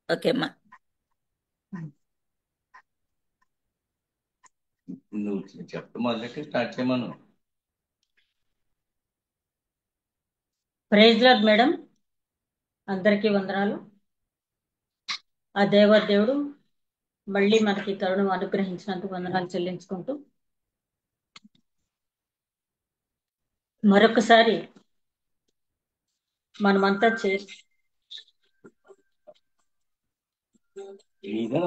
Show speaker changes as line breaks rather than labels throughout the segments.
Okay అమ్మా.
నువ్వు చెప్పడం మొదలెట్టి స్టార్ట్ చేయమను.
ప్రైజ్ లార్డ్ మేడం, అందరికీ వందనాలు. ఆ దేవదేవుడు మళ్ళీ మనకి తరుణం అనుగ్రహించినందుకు వందనాలు చెల్లించుకుంటూ మరొకసారి మనమంతా చేసి
ఇదా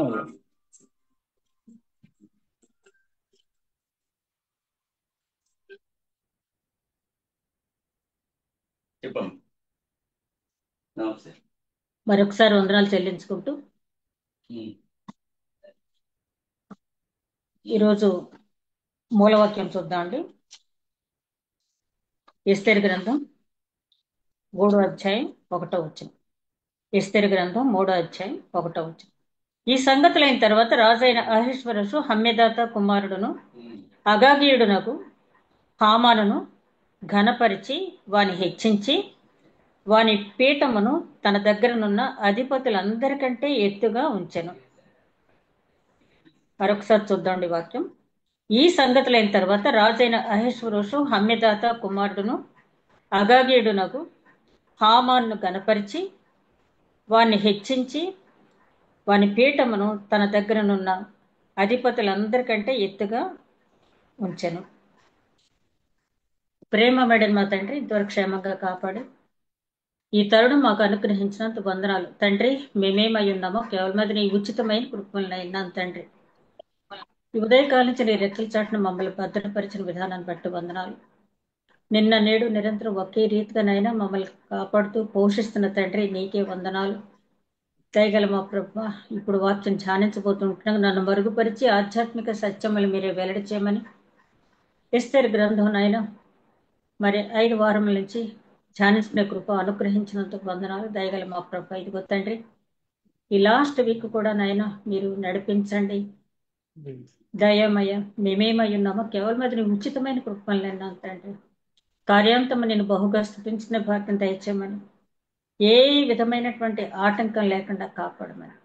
చెప్పమ్మా. నమస్తే.
మరొకసారి వందనాలు చెల్లించుకుంటూ ఈరోజు మూలవాక్యం చూద్దాం అండి. ఎస్తేరు గ్రంథం 3వ అధ్యాయం 1వ వచనం. ఎస్తేరు గ్రంథం 3వ అధ్యాయం 1వ వచనం. ఈ సంగతులైన తర్వాత రాజైన అహేశ్వరసు హమ్మెదాత కుమారుడును అగాగీయుడునకు హామానును ఘనపరిచి వాని హెచ్చించి వాని పీఠమును తన దగ్గరనున్న అధిపతులందరికంటే ఎత్తుగా ఉంచెను. మరొకసారి చూద్దాండి వాక్యం. ఈ సంగతులైన తర్వాత రాజైన అహేశ్వరోషు హమ్మెదాత కుమారుడును అగాగీయుడునకు హామాను గనపరిచి వాని హెచ్చించి వాని పీఠమును తన దగ్గరనున్న అధిపతులందరికంటే ఎత్తుగా ఉంచెను. ప్రేమ మెడన్ మా తండ్రి, ఇంతవరకు క్షేమంగా కాపాడి ఈ తరుణం మాకు అనుగ్రహించినంత వందనాలు తండ్రి. మేమేమై ఉన్నామో కేవలం అది నీ ఉచితమైన కృపలను అయినాను తండ్రి. ఈ ఉదయకాలం నుంచి నీ రెక్కల చాటున మమ్మల్ని భద్రపరిచిన విధానాన్ని బట్టి వందనాలు. నిన్న నేడు నిరంతరం ఒకే రీతిగానైనా మమ్మల్ని కాపాడుతూ పోషిస్తున్న తండ్రి, నీకే వందనాలు. దయగల మా ప్రభు, ఇప్పుడు వాక్యం ధ్యానించబోతుంటున్నాం. నన్ను మరుగుపరిచి ఆధ్యాత్మిక సత్యములు మీరే వెల్లడి చేయమని ఎస్తేరు గ్రంథం అయినా మరి 5 వారముల నుంచి ధ్యానించుకునే కృప అనుగ్రహించినందుకు వందనాలు. దయగల మా ప్రభు, ఇదిగో తండ్రి, ఈ లాస్ట్ వీక్ కూడా నాయన మీరు నడిపించండి. దయమయ్య, మేమేమై ఉన్నామో కేవలం అది నీ ఉచితమైన కృపలను అన్నాను తండ్రి. కార్యాంతం నేను బహుగా స్థుతించిన భాగ్యం దయచేయమని, ఏ విధమైనటువంటి ఆటంకం లేకుండా కాపాడమని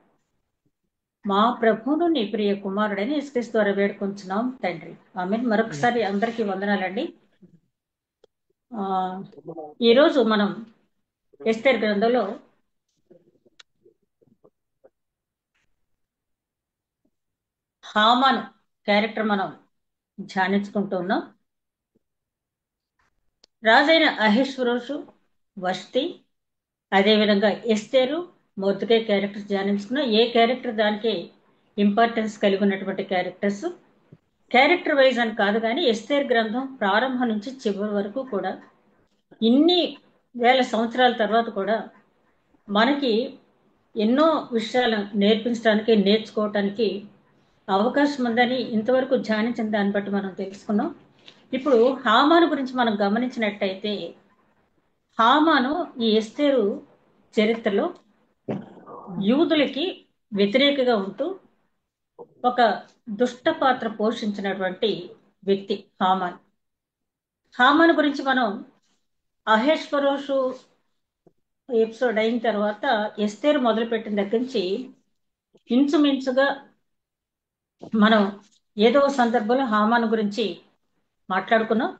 మా ప్రభువును నీ ప్రియ కుమారుడని యేసుక్రీస్తు ద్వారా వేడుకొంచున్నాం తండ్రి. ఆమేన్. మరొకసారి అందరికీ వందనాలండి. ఈరోజు మనం ఎస్తేరు గ్రంథంలో హామాను క్యారెక్టర్ మనం ధ్యానించుకుంటూ ఉన్నాం. రాజైన అహేశ్వరోషు, వష్టి, అదేవిధంగా ఎస్తేరు, మొర్దెకై క్యారెక్టర్స్ ధ్యానించుకున్నాం. ఏ క్యారెక్టర్ దానికి ఇంపార్టెన్స్ కలిగి ఉన్నటువంటి క్యారెక్టర్స్. క్యారెక్టర్ వైజ్ అని కాదు కానీ ఎస్తేరు గ్రంథం ప్రారంభం నుంచి చివరి వరకు కూడా ఇన్ని వేల సంవత్సరాల తర్వాత కూడా మనకి ఎన్నో విషయాలు నేర్పించడానికి, నేర్చుకోవటానికి అవకాశం ఉందని ఇంతవరకు ధ్యానించిన దాన్ని బట్టి మనం తెలుసుకున్నాం. ఇప్పుడు హామాను గురించి మనం గమనించినట్టయితే, హామాను ఈ ఎస్తేరు చరిత్రలో యూదులకి వ్యతిరేకగా ఉంటూ ఒక దుష్ట పాత్ర పోషించినటువంటి వ్యక్తి హామాన్. హామాను గురించి మనం అహేశ్వరోషు ఎపిసోడ్ అయిన తర్వాత ఎస్తేరు మొదలుపెట్టిన దగ్గర నుంచి ఇంచుమించుగా మనం ఏదో సందర్భంలో హామాను గురించి మాట్లాడుకున్నాం.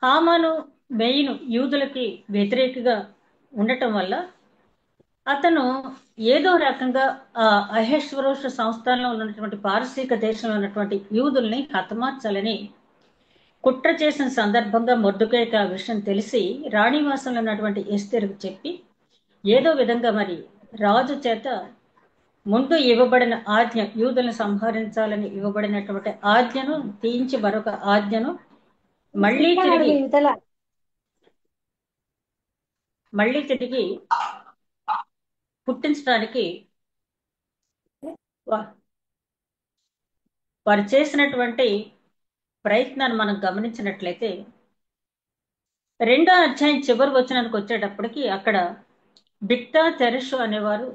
హామాను మెయిన్ యూదులకి వ్యతిరేకగా ఉండటం వల్ల అతను ఏదో రకంగా ఆ అహేశ్వరోష సంస్థానంలో ఉన్నటువంటి పారసీక దేశంలో ఉన్నటువంటి యూదుల్ని హతమార్చాలని కుట్ర చేసిన సందర్భంగా మొర్దెకైకి ఆ విషయం తెలిసి రాణివాసంలో ఉన్నటువంటి ఎస్తేరుకు చెప్పి ఏదో విధంగా మరి రాజు చేత ముందు ఇవ్వబడిన ఆజ్ఞ, యూదులను సంహరించాలని ఇవ్వబడినటువంటి ఆజ్ఞను తీయించి మరొక ఆజ్ఞను మళ్ళీ తిరిగి పుట్టించడానికి వారు చేసినటువంటి ప్రయత్నాన్ని మనం గమనించినట్లయితే 2వ అధ్యాయం చివరి వచనానికి వచ్చేటప్పటికి అక్కడ బిక్తా తెరెషు అనేవారు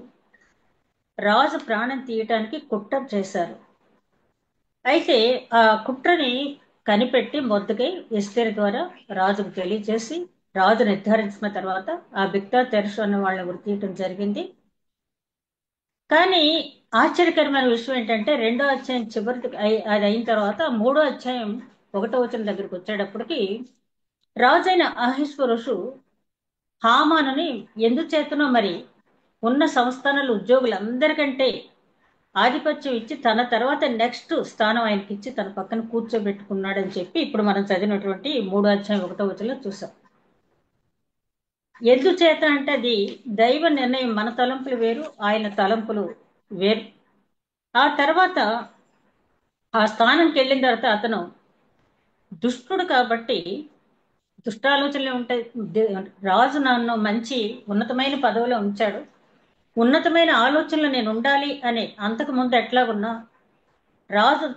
రాజు ప్రాణం తీయటానికి కుట్ర చేశారు. అయితే ఆ కుట్రని కనిపెట్టి మొర్దెకై ఎస్తేరు ద్వారా రాజుకు తెలియజేసి రాజు నిర్ధారించిన తర్వాత ఆ బిక్తా తెరెషు అనే వాళ్ళని ఉరి తీయటం జరిగింది. కానీ ఆశ్చర్యకరమైన విషయం ఏంటంటే రెండో అధ్యాయం చివరికి అది అయిన తర్వాత మూడో అధ్యాయం 1వ వచనం దగ్గరికి వచ్చేటప్పటికి రాజైన అహశ్వరోషు హామానుని ఎందుచేతనో మరి ఉన్న సంస్థానాల ఉద్యోగులందరికంటే ఆధిపత్యం ఇచ్చి తన తర్వాత నెక్స్ట్ స్థానం ఆయనకి ఇచ్చి తన పక్కన కూర్చోబెట్టుకున్నాడని చెప్పి ఇప్పుడు మనం చదివినటువంటి 3వ అధ్యాయం 1వ వచనంలో చూసాం. ఎందుచేత అంటే అది దైవ నిర్ణయం. మన తలంపులు వేరు, ఆయన తలంపులు వేరు. ఆ తర్వాత ఆ స్థానంకి వెళ్ళిన తర్వాత అతను దుష్టుడు కాబట్టి దుష్టాలోచనలే ఉంటాయి. రాజు నన్ను మంచి ఉన్నతమైన పదవిలో ఉంచాడు, ఉన్నతమైన ఆలోచనలు నేను ఉండాలి అని అంతకు ముందు ఎట్లాగున్నా రాజు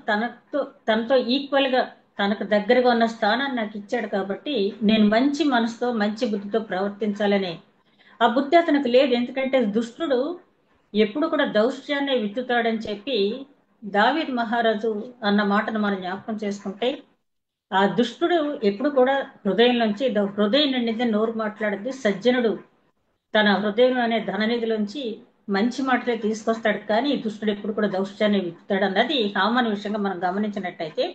తనతో ఈక్వల్ గా తనకు దగ్గరగా ఉన్న స్థానాన్ని నాకు ఇచ్చాడు కాబట్టి నేను మంచి మనసుతో మంచి బుద్ధితో ప్రవర్తించాలని ఆ బుద్ధి అతనికి లేదు. ఎందుకంటే దుష్టుడు ఎప్పుడు కూడా దౌష్ట్యాన్ని విత్తుతాడని చెప్పి దావీద్ మహారాజు అన్న మాటను మనం జ్ఞాపకం చేసుకుంటే ఆ దుష్టుడు ఎప్పుడు కూడా హృదయం నుంచి హృదయం నిండితే నోరు మాట్లాడద్ది. సజ్జనుడు తన హృదయం అనే ధననిధిలోంచి మంచి మాటలే తీసుకొస్తాడు, కానీ దుష్టుడు ఎప్పుడు కూడా దౌష్ట్యాన్ని విత్తుతాడు అన్నది సామాన్య విషయంగా మనం గమనించినట్టయితే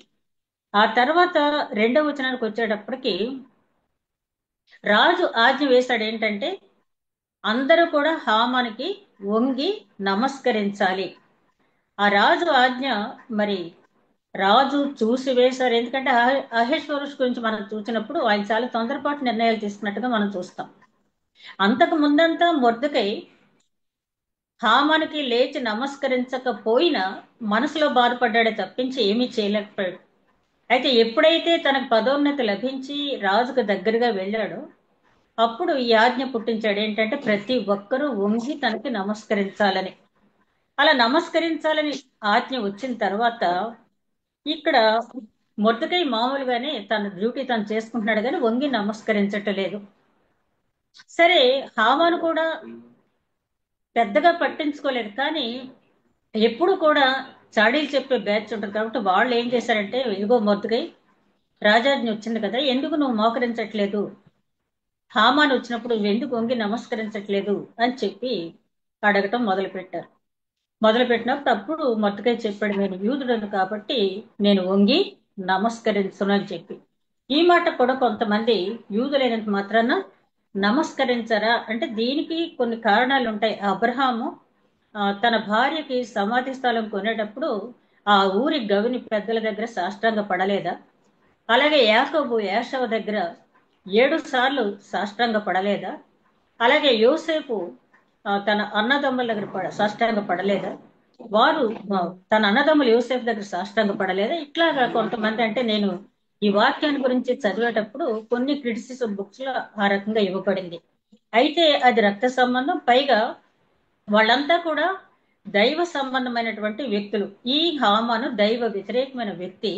ఆ తర్వాత 2వ వచనానికి వచ్చేటప్పటికి రాజు ఆజ్ఞ వేశాడు ఏంటంటే అందరూ కూడా హామానికి వంగి నమస్కరించాలి. ఆ రాజు ఆజ్ఞ మరి రాజు చూసి వేశారు. ఎందుకంటే అహేశ్వరుష్ గురించి మనం చూసినప్పుడు ఆయన చాలా తొందరపాటు నిర్ణయాలు తీసుకున్నట్టుగా మనం చూస్తాం. అంతకు ముందంతా మొర్దెకై హామానికి లేచి నమస్కరించకపోయినా మనసులో బాధపడ్డాడే తప్పించి ఏమీ చేయలేకపోయాడు. అయితే ఎప్పుడైతే తనకు పదోన్నతి లభించి రాజుకు దగ్గరగా వెళ్ళాడో అప్పుడు ఈ ఆజ్ఞ పుట్టించాడు ఏంటంటే ప్రతి ఒక్కరూ వంగి తనకి నమస్కరించాలని. అలా నమస్కరించాలని ఆజ్ఞ వచ్చిన తర్వాత ఇక్కడ మొర్దెకై మామూలుగానే తన డ్యూటీ తను చేసుకుంటున్నాడు కానీ వంగి నమస్కరించట్లేదు. సరే, హామాను కూడా పెద్దగా పట్టించుకోలేదు, కానీ ఎప్పుడు కూడా చాడీలు చెప్పే బ్యాచ్ ఉంటుంది కాబట్టి వాళ్ళు ఏం చేశారంటే ఇదిగో మొర్దెకై రాజాజ్ఞ వచ్చింది కదా, ఎందుకు నువ్వు మోకరించట్లేదు, హామాను వచ్చినప్పుడు నువ్వు ఎందుకు వంగి నమస్కరించట్లేదు అని చెప్పి అడగటం మొదలుపెట్టినప్పుడు అప్పుడు మొర్దెకై చెప్పాడు, నేను యూదుడను కాబట్టి నేను వంగి నమస్కరించను అని చెప్పి. ఈ మాట కూడా కొంతమంది యూదులైనంత మాత్రాన నమస్కరించరా అంటే దీనికి కొన్ని కారణాలు ఉంటాయి. అబ్రహాము తన భార్యకి సమాధి స్థలం కొనేటప్పుడు ఆ ఊరి గవిని పెద్దల దగ్గర సాష్టాంగ పడలేదా? అలాగే యాకోబు ఏషావు దగ్గర 7 సార్లు సాష్టాంగ పడలేదా? అలాగే యోసేపు తన అన్నదమ్ముల దగ్గర సాష్టాంగ పడలేదా? వారు తన అన్నదమ్ములు యోసేపు దగ్గర సాష్టాంగ పడలేదా? ఇట్లాగా కొంతమంది అంటే నేను ఈ వాక్యాన్ని గురించి చదివేటప్పుడు కొన్ని క్రిటిసిజం బుక్స్ లో ఆ రకంగా ఇవ్వబడింది. అయితే అది రక్త సంబంధం, పైగా వాళ్ళంతా కూడా దైవ సంబంధమైనటువంటి వ్యక్తులు. ఈ హామాను దైవ వ్యతిరేకమైన వ్యక్తి.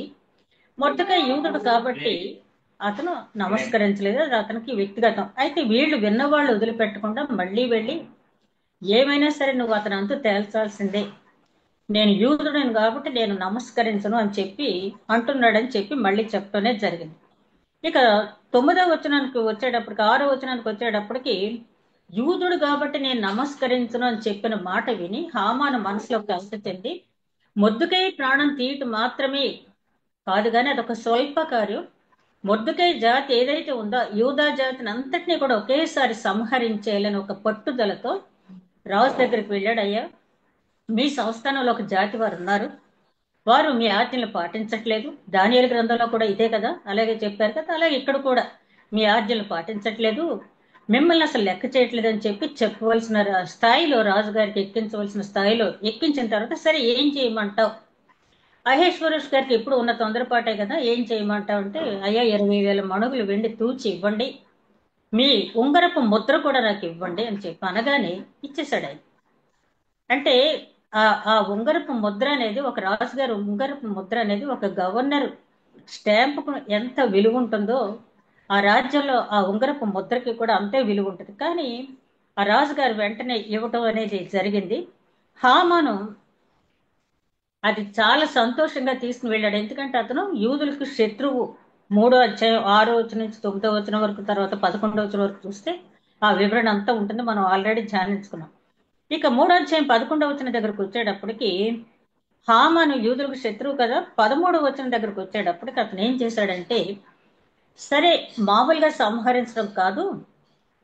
మొర్దెకై యూదుడు కాబట్టి అతను నమస్కరించలేదు, అది అతనికి వ్యక్తిగతం. అయితే వీళ్ళు విన్నవాళ్ళు వదిలిపెట్టకుండా మళ్ళీ వెళ్ళి ఏమైనా సరే నువ్వు అతను అంతు తేల్చాల్సిందే, నేను యూదుడను కాబట్టి నేను నమస్కరించను అని చెప్పి అంటున్నాడని చెప్పి మళ్ళీ చెప్పనే జరిగింది. ఇక 9వ వచనానికి వచ్చేటప్పటికి 6వ వచనానికి వచ్చేటప్పటికి యూదుడు కాబట్టి నేను నమస్కరించను అని చెప్పిన మాట విని హామాను మనసులో కలత చెంది మొర్దెకై ప్రాణం తీయటం మాత్రమే కాదు కానీ అదొక స్వల్ప కార్యం. మొర్దెకై జాతి ఏదైతే ఉందో యూదా జాతిని అంతటినీ కూడా ఒకేసారి సంహరించేయాలని ఒక పట్టుదలతో రాజు దగ్గరికి వెళ్ళాడు. అయ్యా, మీ సంస్థానంలో ఒక జాతి వారు ఉన్నారు, వారు మీ ఆజ్ఞలు పాటించట్లేదు. దానియేలు గ్రంథంలో కూడా ఇదే కదా, అలాగే చెప్పారు కదా, అలాగే ఇక్కడ కూడా మీ ఆజ్ఞలు పాటించట్లేదు, మిమ్మల్ని అసలు లెక్క చేయట్లేదు అని చెప్పి చెప్పవలసిన స్థాయిలో రాజుగారికి ఎక్కించవలసిన స్థాయిలో ఎక్కించిన తర్వాత సరే ఏం చేయమంటావు, అహేశ్వరేష్ గారికి ఎప్పుడు ఉన్న తొందరపాటే కదా, ఏం చేయమంటావు అంటే అయ్యా 20,000 మణుగులు వెండి తూచి ఇవ్వండి, మీ ఉంగరపు ముద్ర కూడా నాకు ఇవ్వండి అని చెప్పి అనగానే ఇచ్చేశాడు ఆయన. అంటే ఆ ఉంగరపు ముద్ర అనేది ఒక రాజుగారు ఉంగరపు ముద్ర అనేది ఒక గవర్నర్ స్టాంపుకు ఎంత విలువ ఉంటుందో ఆ రాజ్యంలో ఆ ఉంగరపు ముద్రకి కూడా అంతే విలువ ఉంటుంది. కానీ ఆ రాజుగారు వెంటనే ఇవ్వటం అనేది జరిగింది. హామాను అది చాలా సంతోషంగా తీసుకుని వెళ్ళాడు, ఎందుకంటే అతను యూదులకు శత్రువు. 3వ అధ్యాయం 6వ నుంచి 9వ వరకు తర్వాత 11వ వరకు చూస్తే ఆ వివరణ అంతా ఉంటుంది, మనం ఆల్రెడీ ధ్యానించుకున్నాం. ఇక 3 అధ్యాయం 11 దగ్గరకు వచ్చేటప్పటికి హామాను యూదులకు శత్రువు కదా. 13 దగ్గరకు వచ్చేటప్పటికి అతను ఏం చేశాడంటే, సరే మామూలుగా సంహరించడం కాదు,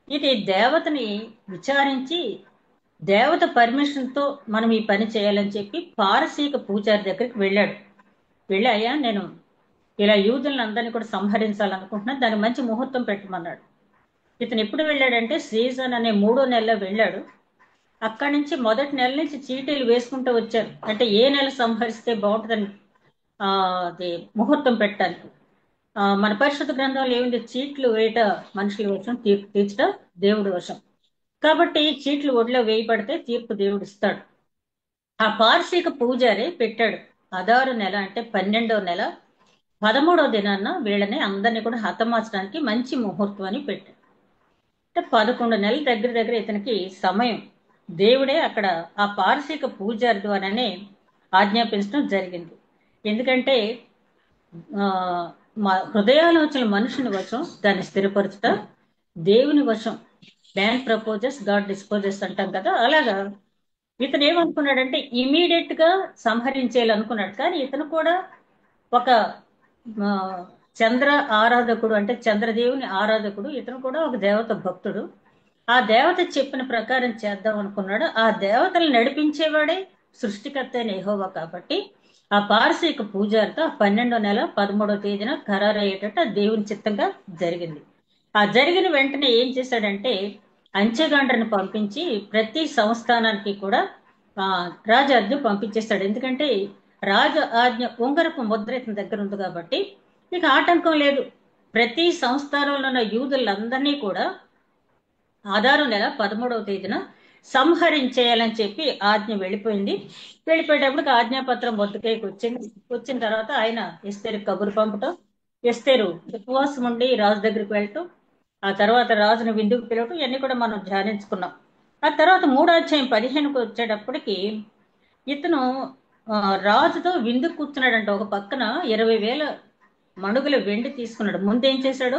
ఇది దేవతని విచారించి దేవత పర్మిషన్తో మనం ఈ పని చేయాలని చెప్పి పారసీక పూజారి దగ్గరికి వెళ్ళాడు. వెళ్ళి, అయ్యా నేను ఇలా యూదులను అందరినీ కూడా సంహరించాలనుకుంటున్నాను, దానికి మంచి ముహూర్తం పెట్టమన్నాడు. ఇతను ఎప్పుడు వెళ్ళాడంటే సీజన్ అనే 3వ నెలలో వెళ్ళాడు. అక్కడి నుంచి మొదటి నెల నుంచి చీటీలు వేసుకుంటూ వచ్చారు, అంటే ఏ నెల సంహరిస్తే బాగుంటుందని అది ముహూర్తం పెట్టడానికి. మన పరిశుద్ధ గ్రంథంలో ఏమిటి, చీట్లు వేయట మనుషుల వశం, తీర్పు తీర్చడం దేవుడి వశం. కాబట్టి చీట్లు ఒడిలో వేయబడితే తీర్పు దేవుడు ఇస్తాడు. ఆ పార్షిక పూజారి పెట్టాడు అదారు నెల అంటే 12వ నెల 13వ దినాన్న వీళ్ళని అందరినీ కూడా హతమార్చడానికి మంచి ముహూర్తం అని పెట్టాడు. అంటే 11 నెలల దగ్గర దగ్గర ఇతనికి సమయం దేవుడే అక్కడ ఆ పారసీక పూజారి ద్వారానే ఆజ్ఞాపించడం జరిగింది. ఎందుకంటే మా హృదయాలోచన మనుషుని వశం, దాన్ని స్థిరపరచుట దేవుని వశం. మ్యాన్ ప్రపోజెస్, గాడ్ డిస్పోజెస్ అంటాం కదా. అలాగా ఇతను ఏమనుకున్నాడంటే ఇమీడియట్ గా సంహరించేయాలనుకున్నాడు. కానీ ఇతను కూడా ఒక చంద్ర ఆరాధకుడు, అంటే చంద్రదేవుని ఆరాధకుడు. ఇతను కూడా ఒక దేవత భక్తుడు. ఆ దేవత చెప్పిన ప్రకారం చేద్దాం అనుకున్నాడు. ఆ దేవతలు నడిపించేవాడే సృష్టికర్త అయిన యెహోవా. కాబట్టి ఆ పారసీక పూజారితో 12వ నెల 13వ తేదీన ఖరారయ్యేటట్టు దేవుని చిత్తంగా జరిగింది. ఆ జరిగిన వెంటనే ఏం చేశాడంటే అంచెగాండ్రని పంపించి ప్రతి సంస్థానానికి కూడా రాజు ఆజ్ఞ పంపించేస్తాడు. ఎందుకంటే రాజు ఆజ్ఞ ఉంగరపు ముద్ర ఇతని దగ్గర ఉంది కాబట్టి ఇక ఆటంకం లేదు. ప్రతి సంస్థానంలో ఉన్న యూదులందరినీ కూడా ఆదారు నెల 13వ తేదీన సంహరించేయాలని చెప్పి ఆజ్ఞ వెళ్ళిపోయింది. వెళ్ళిపోయేటప్పటికి ఆజ్ఞాపత్రం బొద్దుకైకి వచ్చింది. వచ్చిన తర్వాత ఆయన ఎస్తేరు కబురు పంపటం, ఎస్తేరు ఉపవాసం ఉండి రాజు దగ్గరికి వెళ్ళటం, ఆ తర్వాత రాజును విందుకు పిలవటం, ఇవన్నీ కూడా మనం ధ్యానించుకున్నాం. ఆ తర్వాత 3 అధ్యాయం 15కు వచ్చేటప్పటికి ఇతను రాజుతో విందుకు కూర్చున్నాడంట. ఒక పక్కన 20,000 మణుగుల వెండి తీసుకున్నాడు. ముందేం చేశాడు,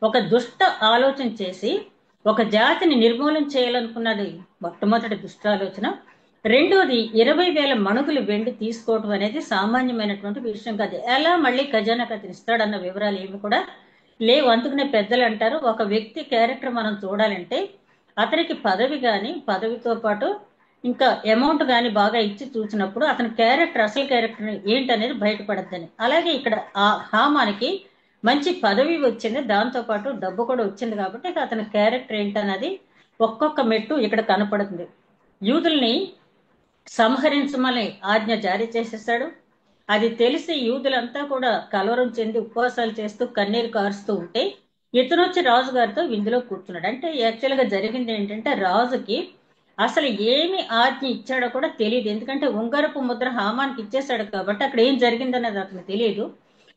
ఒక దుష్ట ఆలోచన చేసి ఒక జాతిని నిర్మూలన చేయాలనుకున్నది మొట్టమొదటి దుష్ట ఆలోచన. రెండోది 20,000 మణుగులు వెండి తీసుకోవడం అనేది సామాన్యమైనటువంటి విషయం కాదు. ఎలా మళ్ళీ ఖజానాకు అతను ఇస్తాడన్న వివరాలు ఏమి కూడా లేవు. అందుకనే పెద్దలు అంటారు, ఒక వ్యక్తి క్యారెక్టర్ మనం చూడాలంటే అతనికి పదవి కానీ, పదవితో పాటు ఇంకా అమౌంట్ కానీ బాగా ఇచ్చి చూసినప్పుడు అతని క్యారెక్టర్, అసలు క్యారెక్టర్ ఏంటనేది బయటపడద్దని. అలాగే ఇక్కడ ఆ హామానికి మంచి పదవి వచ్చింది, దాంతో పాటు డబ్బు కూడా వచ్చింది. కాబట్టి అతని క్యారెక్టర్ ఏంటన్నది ఒక్కొక్క మెట్టు ఇక్కడ కనపడుతుంది. యూదుల్ని సంహరించమని ఆజ్ఞ జారీ చేసేసాడు. అది తెలిసి యూదులంతా కూడా కలవరం చెంది ఉపవాసాలు చేస్తూ కన్నీరు కారుస్తూ ఉంటే ఇతను వచ్చి రాజుగారితో విందులో కూర్చున్నాడు. అంటే యాక్చువల్గా జరిగింది ఏంటంటే రాజుకి అసలు ఏమి ఆజ్ఞ ఇచ్చాడో కూడా తెలియదు. ఎందుకంటే ఉంగరపు ముద్ర హామానికి ఇచ్చేశాడు కాబట్టి అక్కడ ఏం జరిగిందనేది అతనికి తెలియదు.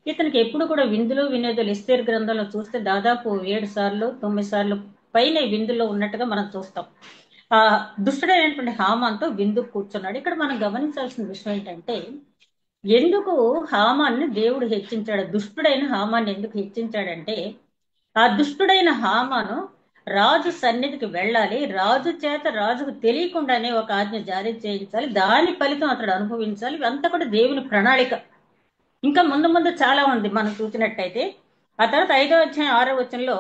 ఇతనికి ఎప్పుడు కూడా విందులు వినోదాలు ఎస్తేరు గ్రంథంలో చూస్తే దాదాపు 7 సార్లు 9 సార్లు పైన విందులో ఉన్నట్టుగా మనం చూస్తాం. ఆ దుష్టుడైనటువంటి హామాన్తో విందుకు కూర్చున్నాడు. ఇక్కడ మనం గమనించాల్సిన విషయం ఏంటంటే ఎందుకు హామాన్ని దేవుడు హెచ్చించాడు, దుష్టుడైన హామాన్ని ఎందుకు హెచ్చించాడంటే ఆ దుష్టుడైన హామాను రాజు సన్నిధికి వెళ్ళాలి, రాజు చేత రాజుకు తెలియకుండానే ఒక ఆజ్ఞ జారీ చేయించాలి, దాని ఫలితం అతడు అనుభవించాలి. ఇవంతా కూడా దేవుని ప్రణాళిక. ఇంకా ముందు ముందు చాలా ఉంది మనం చూసినట్టయితే. ఆ తర్వాత 5వ అధ్యాయం 6వ వచనంలో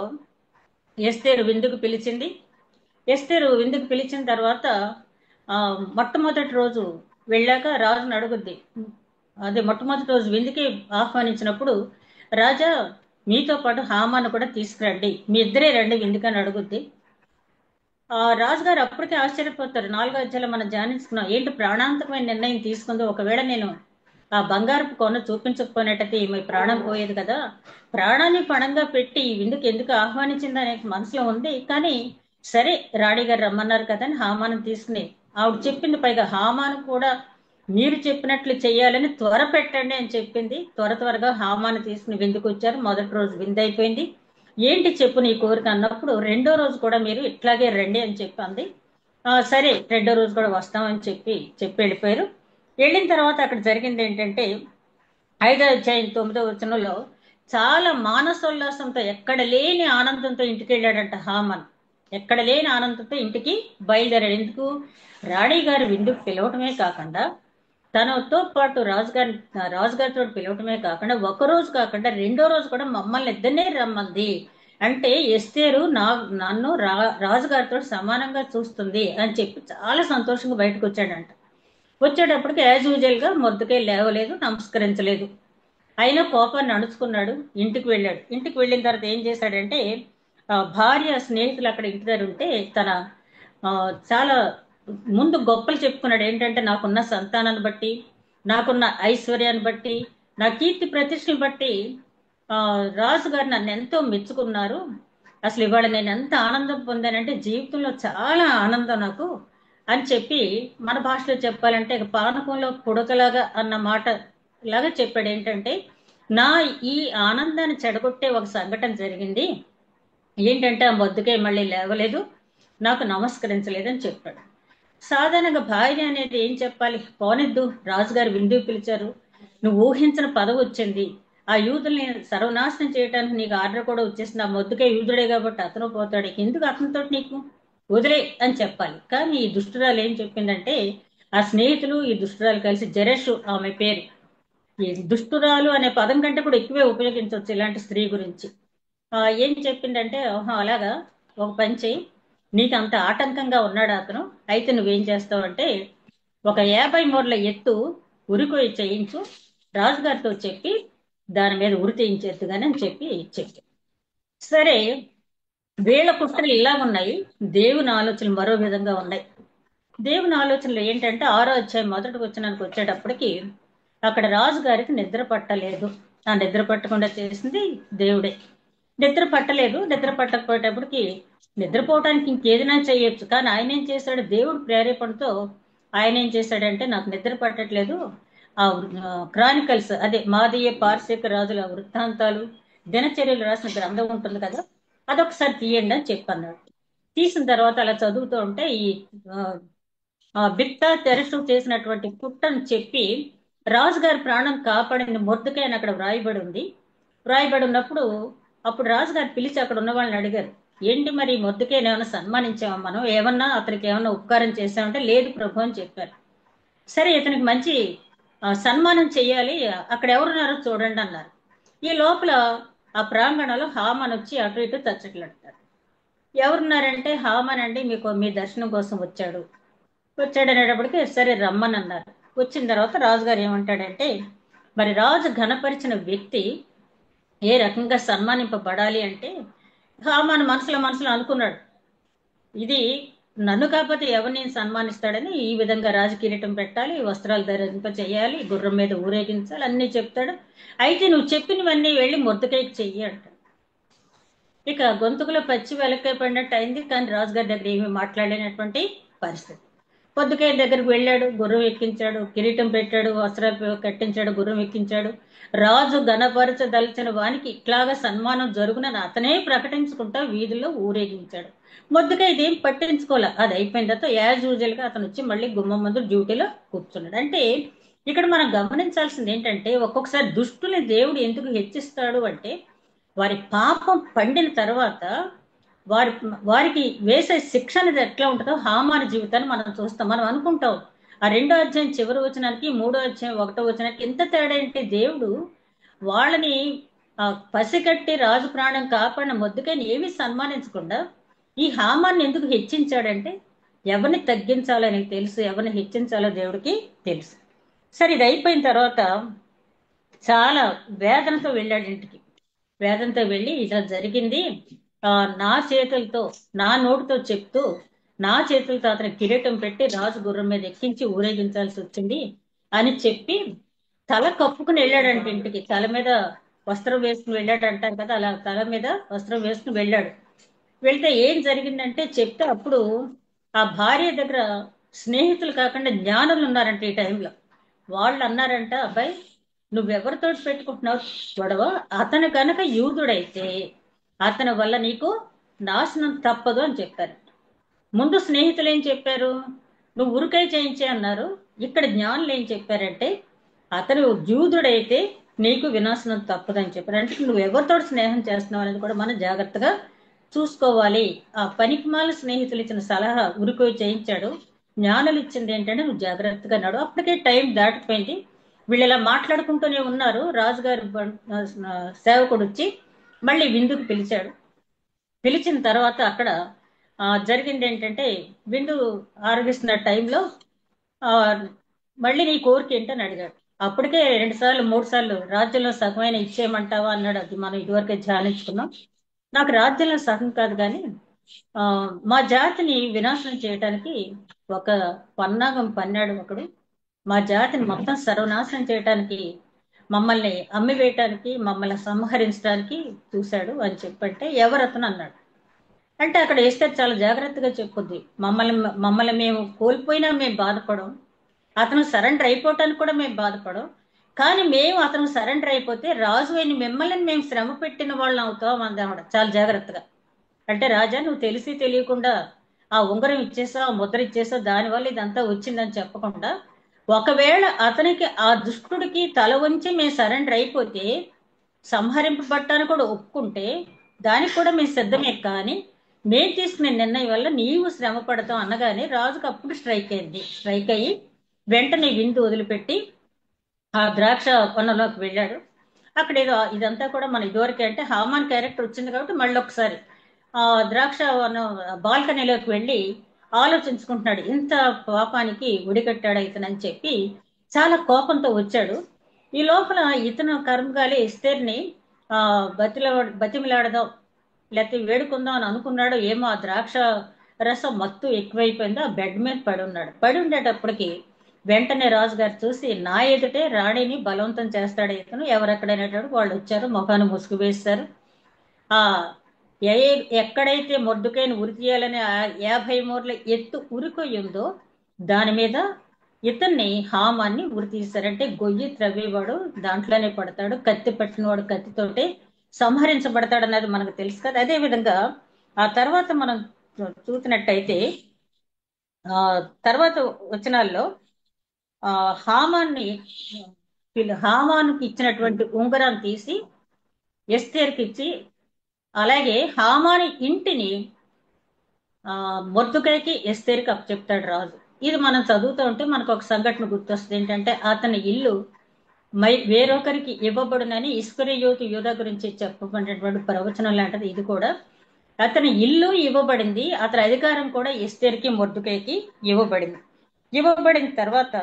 ఎస్తేరు విందుకు పిలిచింది. ఎస్తేరు విందుకు పిలిచిన తర్వాత మొట్టమొదటి రోజు వెళ్ళాక రాజును అడుగుద్ది. అదే మొట్టమొదటి రోజు విందుకి ఆహ్వానించినప్పుడు, రాజా మీతో పాటు హామాను కూడా తీసుకురండి, మీ ఇద్దరే రండి విందుకని అడుగుద్ది. రాజుగారు అప్పటికే ఆశ్చర్యపోతారు. 4వ అధ్యాయంలో మనం ధ్యానించుకున్నాం, ఏంటి ప్రాణాంతకమైన నిర్ణయం తీసుకుందో, ఒకవేళ నేను ఆ బంగారపు కొన చూపించకపోయినట్టయితే ఈమె ప్రాణం పోయేది కదా, ప్రాణాన్ని పణంగా పెట్టి ఈ విందుకు ఎందుకు ఆహ్వానించింది అనే మనసులో ఉంది. కానీ సరే రాణి గారు రమ్మన్నారు కదా అని హామాను తీసుకుని, ఆవిడ చెప్పింది పైగా హామాను కూడా మీరు చెప్పినట్లు చెయ్యాలని త్వర పెట్టండి అని చెప్పింది. త్వరగా హామాను తీసుకుని విందుకు వచ్చారు. మొదటి రోజు విందు అయిపోయింది. ఏంటి చెప్పు నీ కోరిక అన్నప్పుడు, 2వ రోజు కూడా మీరు ఇట్లాగే రండి అని చెప్పింది. సరే 2వ రోజు కూడా వస్తామని చెప్పి వెళ్ళిపోయారు. వెళ్ళిన తర్వాత అక్కడ జరిగింది ఏంటంటే 5వ అధ్యాయం 9వ వచనంలో చాలా మానసోల్లాసంతో, ఎక్కడ లేని ఆనందంతో ఇంటికి వెళ్ళాడంట హామాన్. ఎక్కడ లేని ఆనందంతో ఇంటికి బయలుదేరాడు. ఎందుకు? రాణి గారు విందుకు పిలవటమే కాకుండా తనతో పాటు రాజుగారితో పిలవటమే కాకుండా ఒక రోజు కాకుండా రెండో రోజు కూడా మమ్మల్ని ఇద్దరినే రమ్మంది. అంటే ఎస్తేరు నన్ను రాజుగారితో సమానంగా చూస్తుంది అని చెప్పి చాలా సంతోషంగా బయటకు వచ్చాడంట. వచ్చేటప్పటికి యాజ్ యూజువల్ గా మొద్దుకే లేవలేదు, నమస్కరించలేదు. అయినా కోపాన్ని అణుచుకున్నాడు. ఇంటికి వెళ్ళాడు. ఇంటికి వెళ్ళిన తర్వాత ఏం చేశాడంటే భార్య స్నేహితులు అక్కడ ఇంటి దగ్గర ఉంటే తన ఆ, చాలా ముందు గొప్పలు చెప్పుకున్నాడు. ఏంటంటే నాకున్న సంతానాన్ని బట్టి, నాకున్న ఐశ్వర్యాన్ని బట్టి, నా కీర్తి ప్రతిష్టలు బట్టి ఆ రాజుగారు నన్ను ఎంతో మెచ్చుకున్నారు. అసలు ఇవాళ నేను ఎంత ఆనందం పొందానంటే జీవితంలో చాలా ఆనందం నాకు అని చెప్పి, మన భాషలో చెప్పాలంటే పానకంలో పుడకలాగా అన్న మాట లాగా చెప్పాడు. ఏంటంటే నా ఈ ఆనందాన్ని చెడగొట్టే ఒక సంఘటన జరిగింది. ఏంటంటే ఆ మొద్దుకే మళ్ళీ లేవలేదు, నాకు నమస్కరించలేదని చెప్పాడు. సాధారణంగా భార్య అనేది ఏం చెప్పాలి? పోనిద్దు, రాజుగారు విందుకు పిలిచారు, నువ్వు ఊహించిన పదవి వచ్చింది, ఆ యూదుల్ని సర్వనాశనం చేయడానికి నీకు ఆర్డర్ కూడా వచ్చేసింది, ఆ మొద్దుకే యూదుడే కాబట్టి అతను పోతాడు, ఎందుకు అతనితో నీకు, వదిలే అని చెప్పాలి. కానీ ఈ దుష్టురాలు ఏం చెప్పిందంటే, ఆ స్నేహితులు ఈ దుష్టురాలు కలిసి, జరేషు ఆమె పేరు, ఈ దుష్టురాలు అనే పదం కంటే కూడా ఎక్కువే ఉపయోగించవచ్చు ఇలాంటి స్త్రీ గురించి. ఏం చెప్పిందంటే, ఓహో అలాగా, ఒక పని చెయ్యి, నీకు అంత ఆటంకంగా ఉన్నాడు అతను, అయితే నువ్వేం చేస్తావంటే ఒక 50 మూరల ఎత్తు ఉరికొయ్యి చేయించు, రాజుగారితో చెప్పి దాని మీద ఉరి చేయించేద్దుగాని అని చెప్పి సరే, వీళ్ళ కుట్రలు ఇలా ఉన్నాయి, దేవుని ఆలోచనలు మరో విధంగా ఉన్నాయి. దేవుని ఆలోచనలు ఏంటంటే 6వ అధ్యాయం మొదటికి వచ్చినానికి వచ్చేటప్పటికి అక్కడ రాజుగారికి నిద్ర పట్టలేదు. ఆ నిద్ర పట్టకుండా చేసింది దేవుడే. నిద్ర పట్టలేదు. నిద్ర పట్టకపోయేటప్పటికి నిద్రపోవటానికి ఇంకేదైనా చేయొచ్చు, కానీ ఆయన ఏం చేశాడు? దేవుడు ప్రేరేపణతో ఆయన ఏం చేశాడంటే, నాకు నిద్ర పట్టట్లేదు, ఆ క్రానికల్స్, అదే మాదీయ పార్శిక రాజుల వృత్తాంతాలు, దినచర్యలు రాసిన గ్రంథం ఉంటుంది కదా, అదొకసారి తీయండి అని చెప్పన్నాడు. తీసిన తర్వాత అలా చదువుతూ ఉంటే ఈ బిక్తా తెరసు చేసినటువంటి కుట్రను చెప్పి రాజుగారి ప్రాణం కాపాడింది మొర్దుకే అని అక్కడ వ్రాయబడి ఉంది. వ్రాయబడి ఉన్నప్పుడు అప్పుడు రాజుగారు పిలిచి అక్కడ ఉన్న వాళ్ళని అడిగారు, ఏంటి మరి మొర్దుకేని ఏమైనా సన్మానించామా, మనం ఏమన్నా అతనికి ఏమన్నా ఉపకారం చేసామంటే లేదు ప్రభు అని చెప్పారు. సరే, ఇతనికి మంచి సన్మానం చెయ్యాలి, అక్కడ ఎవరున్నారో చూడండి అన్నారు. ఈ లోపల ఆ ప్రాంగణంలో హామాన్ వచ్చి అటు ఇటు తచ్చట్లాడతారు. ఎవరున్నారంటే, హామాన్ అండి, మీకు మీ దర్శనం కోసం వచ్చాడనేటప్పటికి సరే రమ్మని అన్నారు. వచ్చిన తర్వాత రాజుగారు ఏమంటాడంటే, మరి రాజు ఘనపరిచిన వ్యక్తి ఏ రకంగా సన్మానింపబడాలి అంటే, హామాన్ మనసులో అనుకున్నాడు, ఇది నన్ను కాకపోతే ఎవరిని సన్మానిస్తాడని, ఈ విధంగా రాజకిరీటం పెట్టాలి, వస్త్రాలు ధరింప చేయాలి, గుర్రం మీద ఊరేగించాలి, అన్నీ చెప్తాడు. అయితే నువ్వు చెప్పినవన్నీ వెళ్ళి మొర్దుకైకి చెయ్యి అంటాడు. ఇక గొంతుకులో పచ్చి వెలక్కాయ పడినట్టు అయింది, కానీ రాజుగారి దగ్గర ఏమీ మాట్లాడలేనటువంటి పరిస్థితి. పొద్దుకాయ దగ్గరకు వెళ్ళాడు, గుర్రం ఎక్కించాడు, కిరీటం పెట్టాడు, వస్త్రాలు కట్టించాడు, గుర్రం ఎక్కించాడు. రాజు గణపరచదలిచిన వానికి ఇట్లాగా సన్మానం జరుగునని అతనే ప్రకటించుకుంటా వీధుల్లో ఊరేగించాడు. మొద్దుకాయ ఇదేం పట్టించుకోలే. అది అయిపోయిన తర్వాత యాజ్ యూజువల్ గా అతను వచ్చి మళ్ళీ గుమ్మం ముందు డ్యూటీలో కూర్చున్నాడు. అంటే ఇక్కడ మనం గమనించాల్సింది ఏంటంటే, ఒక్కొక్కసారి దుష్టుని దేవుడు ఎందుకు హెచ్చిస్తాడు అంటే, వారి పాపం పండిన తర్వాత వారి వారికి వేసే శిక్ష అనేది ఎట్లా ఉంటుందో హామాను జీవితాన్ని మనం చూస్తాం. మనం అనుకుంటాం ఆ 2వ అధ్యాయం చివరి వచనానికి 3వ అధ్యాయం 1వ వచనానికి ఎంత తేడా ఏంటి? దేవుడు వాళ్ళని పసిగట్టి రాజు ప్రాణం కాపాడిన మొద్దుకైనా ఏమీ సన్మానించకుండా ఈ హామాన్ని ఎందుకు హెచ్చించాడంటే, ఎవరిని తగ్గించాలో తెలుసు, ఎవరిని హెచ్చించాలో దేవుడికి తెలుసు. సరే, ఇది అయిపోయిన తర్వాత చాలా వేదనతో వెళ్ళాడు ఇంటికి. వేదంతో వెళ్ళి ఇలా జరిగింది, నా చేతులతో, నా నోటితో చెప్తూ, నా చేతులతో అతని కిరీటం పెట్టి రాజు గుర్రం మీద ఎక్కించి ఊరేగించాల్సి వచ్చింది అని చెప్పి తల కప్పుకుని వెళ్ళాడంటే ఇంటికి. తల మీద వస్త్రం వేసుకుని వెళ్ళాడు అంటారు కదా, అలా తల మీద వస్త్రం వేసుకుని వెళ్ళాడు. వెళ్తే ఏం జరిగిందంటే చెప్తే అప్పుడు ఆ భార్య దగ్గర స్నేహితులు కాకుండా జ్ఞానులు ఉన్నారంట ఈ టైంలో. వాళ్ళు అన్నారంట, అబ్బాయి నువ్వెవరితో పెట్టుకుంటున్నావు గొడవ, అతను కనుక యూదుడైతే అతని వల్ల నీకు నాశనం తప్పదు అని చెప్పారు. ముందు స్నేహితులు ఏం చెప్పారు? నువ్వు ఉరికై చేయించే అన్నారు. ఇక్కడ జ్ఞానులు ఏం చెప్పారంటే, అతను యూదుడైతే నీకు వినాశనం తప్పదని చెప్పారు. అంటే నువ్వు ఎవరితో స్నేహం చేస్తున్నావు అనేది కూడా మనం జాగ్రత్తగా చూసుకోవాలి. ఆ పనికిమాల స్నేహితులు ఇచ్చిన సలహా ఉరికోయి చేయించాడు. జ్ఞానులు ఇచ్చింది ఏంటంటే నువ్వు జాగ్రత్తగా నడు. అప్పటికే టైం దాటిపోయింది. వీళ్ళు ఇలా మాట్లాడుకుంటూనే ఉన్నారు. రాజుగారి సేవకుడు వచ్చి మళ్ళీ విందుకు పిలిచాడు. పిలిచిన తర్వాత అక్కడ జరిగింది ఏంటంటే, విందు ఆరగిస్తున్న టైంలో ఆ మళ్ళీ నీ కోరిక ఏంటని అడిగాడు. అప్పటికే 2 సార్లు 3 సార్లు రాజ్యంలో సగమైన ఇచ్చేయమంటావా అన్నాడు. అది మనం ఇదివరకే ధ్యానించుకున్నాం. నాకు రాజ్యంలో సగం కాదు కానీ ఆ మా జాతిని వినాశనం చేయడానికి ఒక పన్నాగం పన్నాడు ఒకడు. మా జాతిని మొత్తం సర్వనాశనం చేయడానికి, మమ్మల్ని అమ్మివేయటానికి, మమ్మల్ని సంహరించడానికి చూశాడు అని చెప్పంటే ఎవరతను అన్నాడు. అంటే అక్కడ ఎస్తేర్ చాలా జాగ్రత్తగా చెప్పుద్ది. మమ్మల్ని మమ్మల్ని మేము కోల్పోయినా మేము బాధపడం, అతను సరెండర్ అయిపోవటానికి కూడా మేము బాధపడం. కానీ మేము అతను సరెండర్ అయిపోతే రాజు అయిన మిమ్మల్ని మేము శ్రమ పెట్టిన వాళ్ళం అవుతాం అంది ఆవిడ చాలా జాగ్రత్తగా. అంటే రాజా నువ్వు తెలిసి తెలియకుండా ఆ ఉంగరం ఇచ్చేసావు, ఆ ముద్ర ఇచ్చేసావు, దానివల్ల ఇదంతా వచ్చిందని చెప్పకుండా, ఒకవేళ అతనికి ఆ దుష్టుడికి తల వంచి మేము సరెండర్ అయిపోతే సంహరింపబట్టాన్ని కూడా ఒప్పుకుంటే దానికి కూడా మేము సిద్ధమే. కానీ మేము తీసుకునే నిర్ణయం వల్ల నీవు శ్రమ పడతాం అనగానే రాజుకు అప్పుడు స్ట్రైక్ అయింది. స్ట్రైక్ అయ్యి వెంటనే విందు వదిలిపెట్టి ఆ ద్రాక్ష వనంలోకి వెళ్ళాడు. అక్కడ ఏదో ఇదంతా కూడా మన ఇదివరకే అంటే హామాన్ క్యారెక్టర్ వచ్చింది కాబట్టి మళ్ళీ ఒకసారి ఆ ద్రాక్ష వనం బాల్కనీలోకి వెళ్ళి ఆలోచించుకుంటున్నాడు. ఇంత పాపానికి ఉడికట్టాడు ఇతనని చెప్పి చాలా కోపంతో వచ్చాడు. ఈ లోపల ఇతను కర్మగాలి ఎస్తేర్ని ఆ బతిమిలాడదాం లేకపోతే వేడుకుందాం అని అనుకున్నాడు. ఏమో ఆ ద్రాక్ష రసం మత్తు ఎక్కువైపోయిందో ఆ బెడ్ మీద పడి ఉన్నాడు. పడి ఉండేటప్పటికి వెంటనే రాజుగారు చూసి నా ఎదుటే రాణిని బలవంతం చేస్తాడు ఇతను, ఎవరెక్కడైనటువంటి వాళ్ళు వచ్చారు, ముఖాన్ని ముసుగు వేశారు. ఆ ఎక్కడైతే మొద్దుకైన ఉరి తీయాలని ఆ 50 మూరల ఎత్తు ఉరికొయ్యి ఉందో దాని మీద ఇతన్ని హామాన్ని ఉరి తీశారంటే గొయ్యి త్రవ్వేవాడు దాంట్లోనే పడతాడు, కత్తి పట్టినవాడు కత్తితోటే సంహరించబడతాడు అన్నది మనకు తెలుసు కదా. అదే విధంగా ఆ తర్వాత మనం చూసినట్టయితే ఆ తర్వాత వచనాల్లో ఆ హామాన్ని హామానుకి ఇచ్చినటువంటి ఉంగరాన్ని తీసి ఎస్తేర్కి ఇచ్చి, అలాగే హామాని ఇంటిని మొర్దుకైకి ఎస్తేర్కి అప్పచెప్తాడు రాజు. ఇది మనం చదువుతూ ఉంటే మనకు ఒక సంఘటన గుర్తొస్తుంది. ఏంటంటే అతని ఇల్లు వేరొకరికి ఇవ్వబడునని ఇస్కరియోతు యూదా గురించి చెప్పబడినటువంటి ప్రవచనం లాంటిది ఇది కూడా. అతని ఇల్లు ఇవ్వబడింది, అతని అధికారం కూడా ఎస్తేర్కి మొర్దుకైకి ఇవ్వబడింది. ఇవ్వబడిన తర్వాత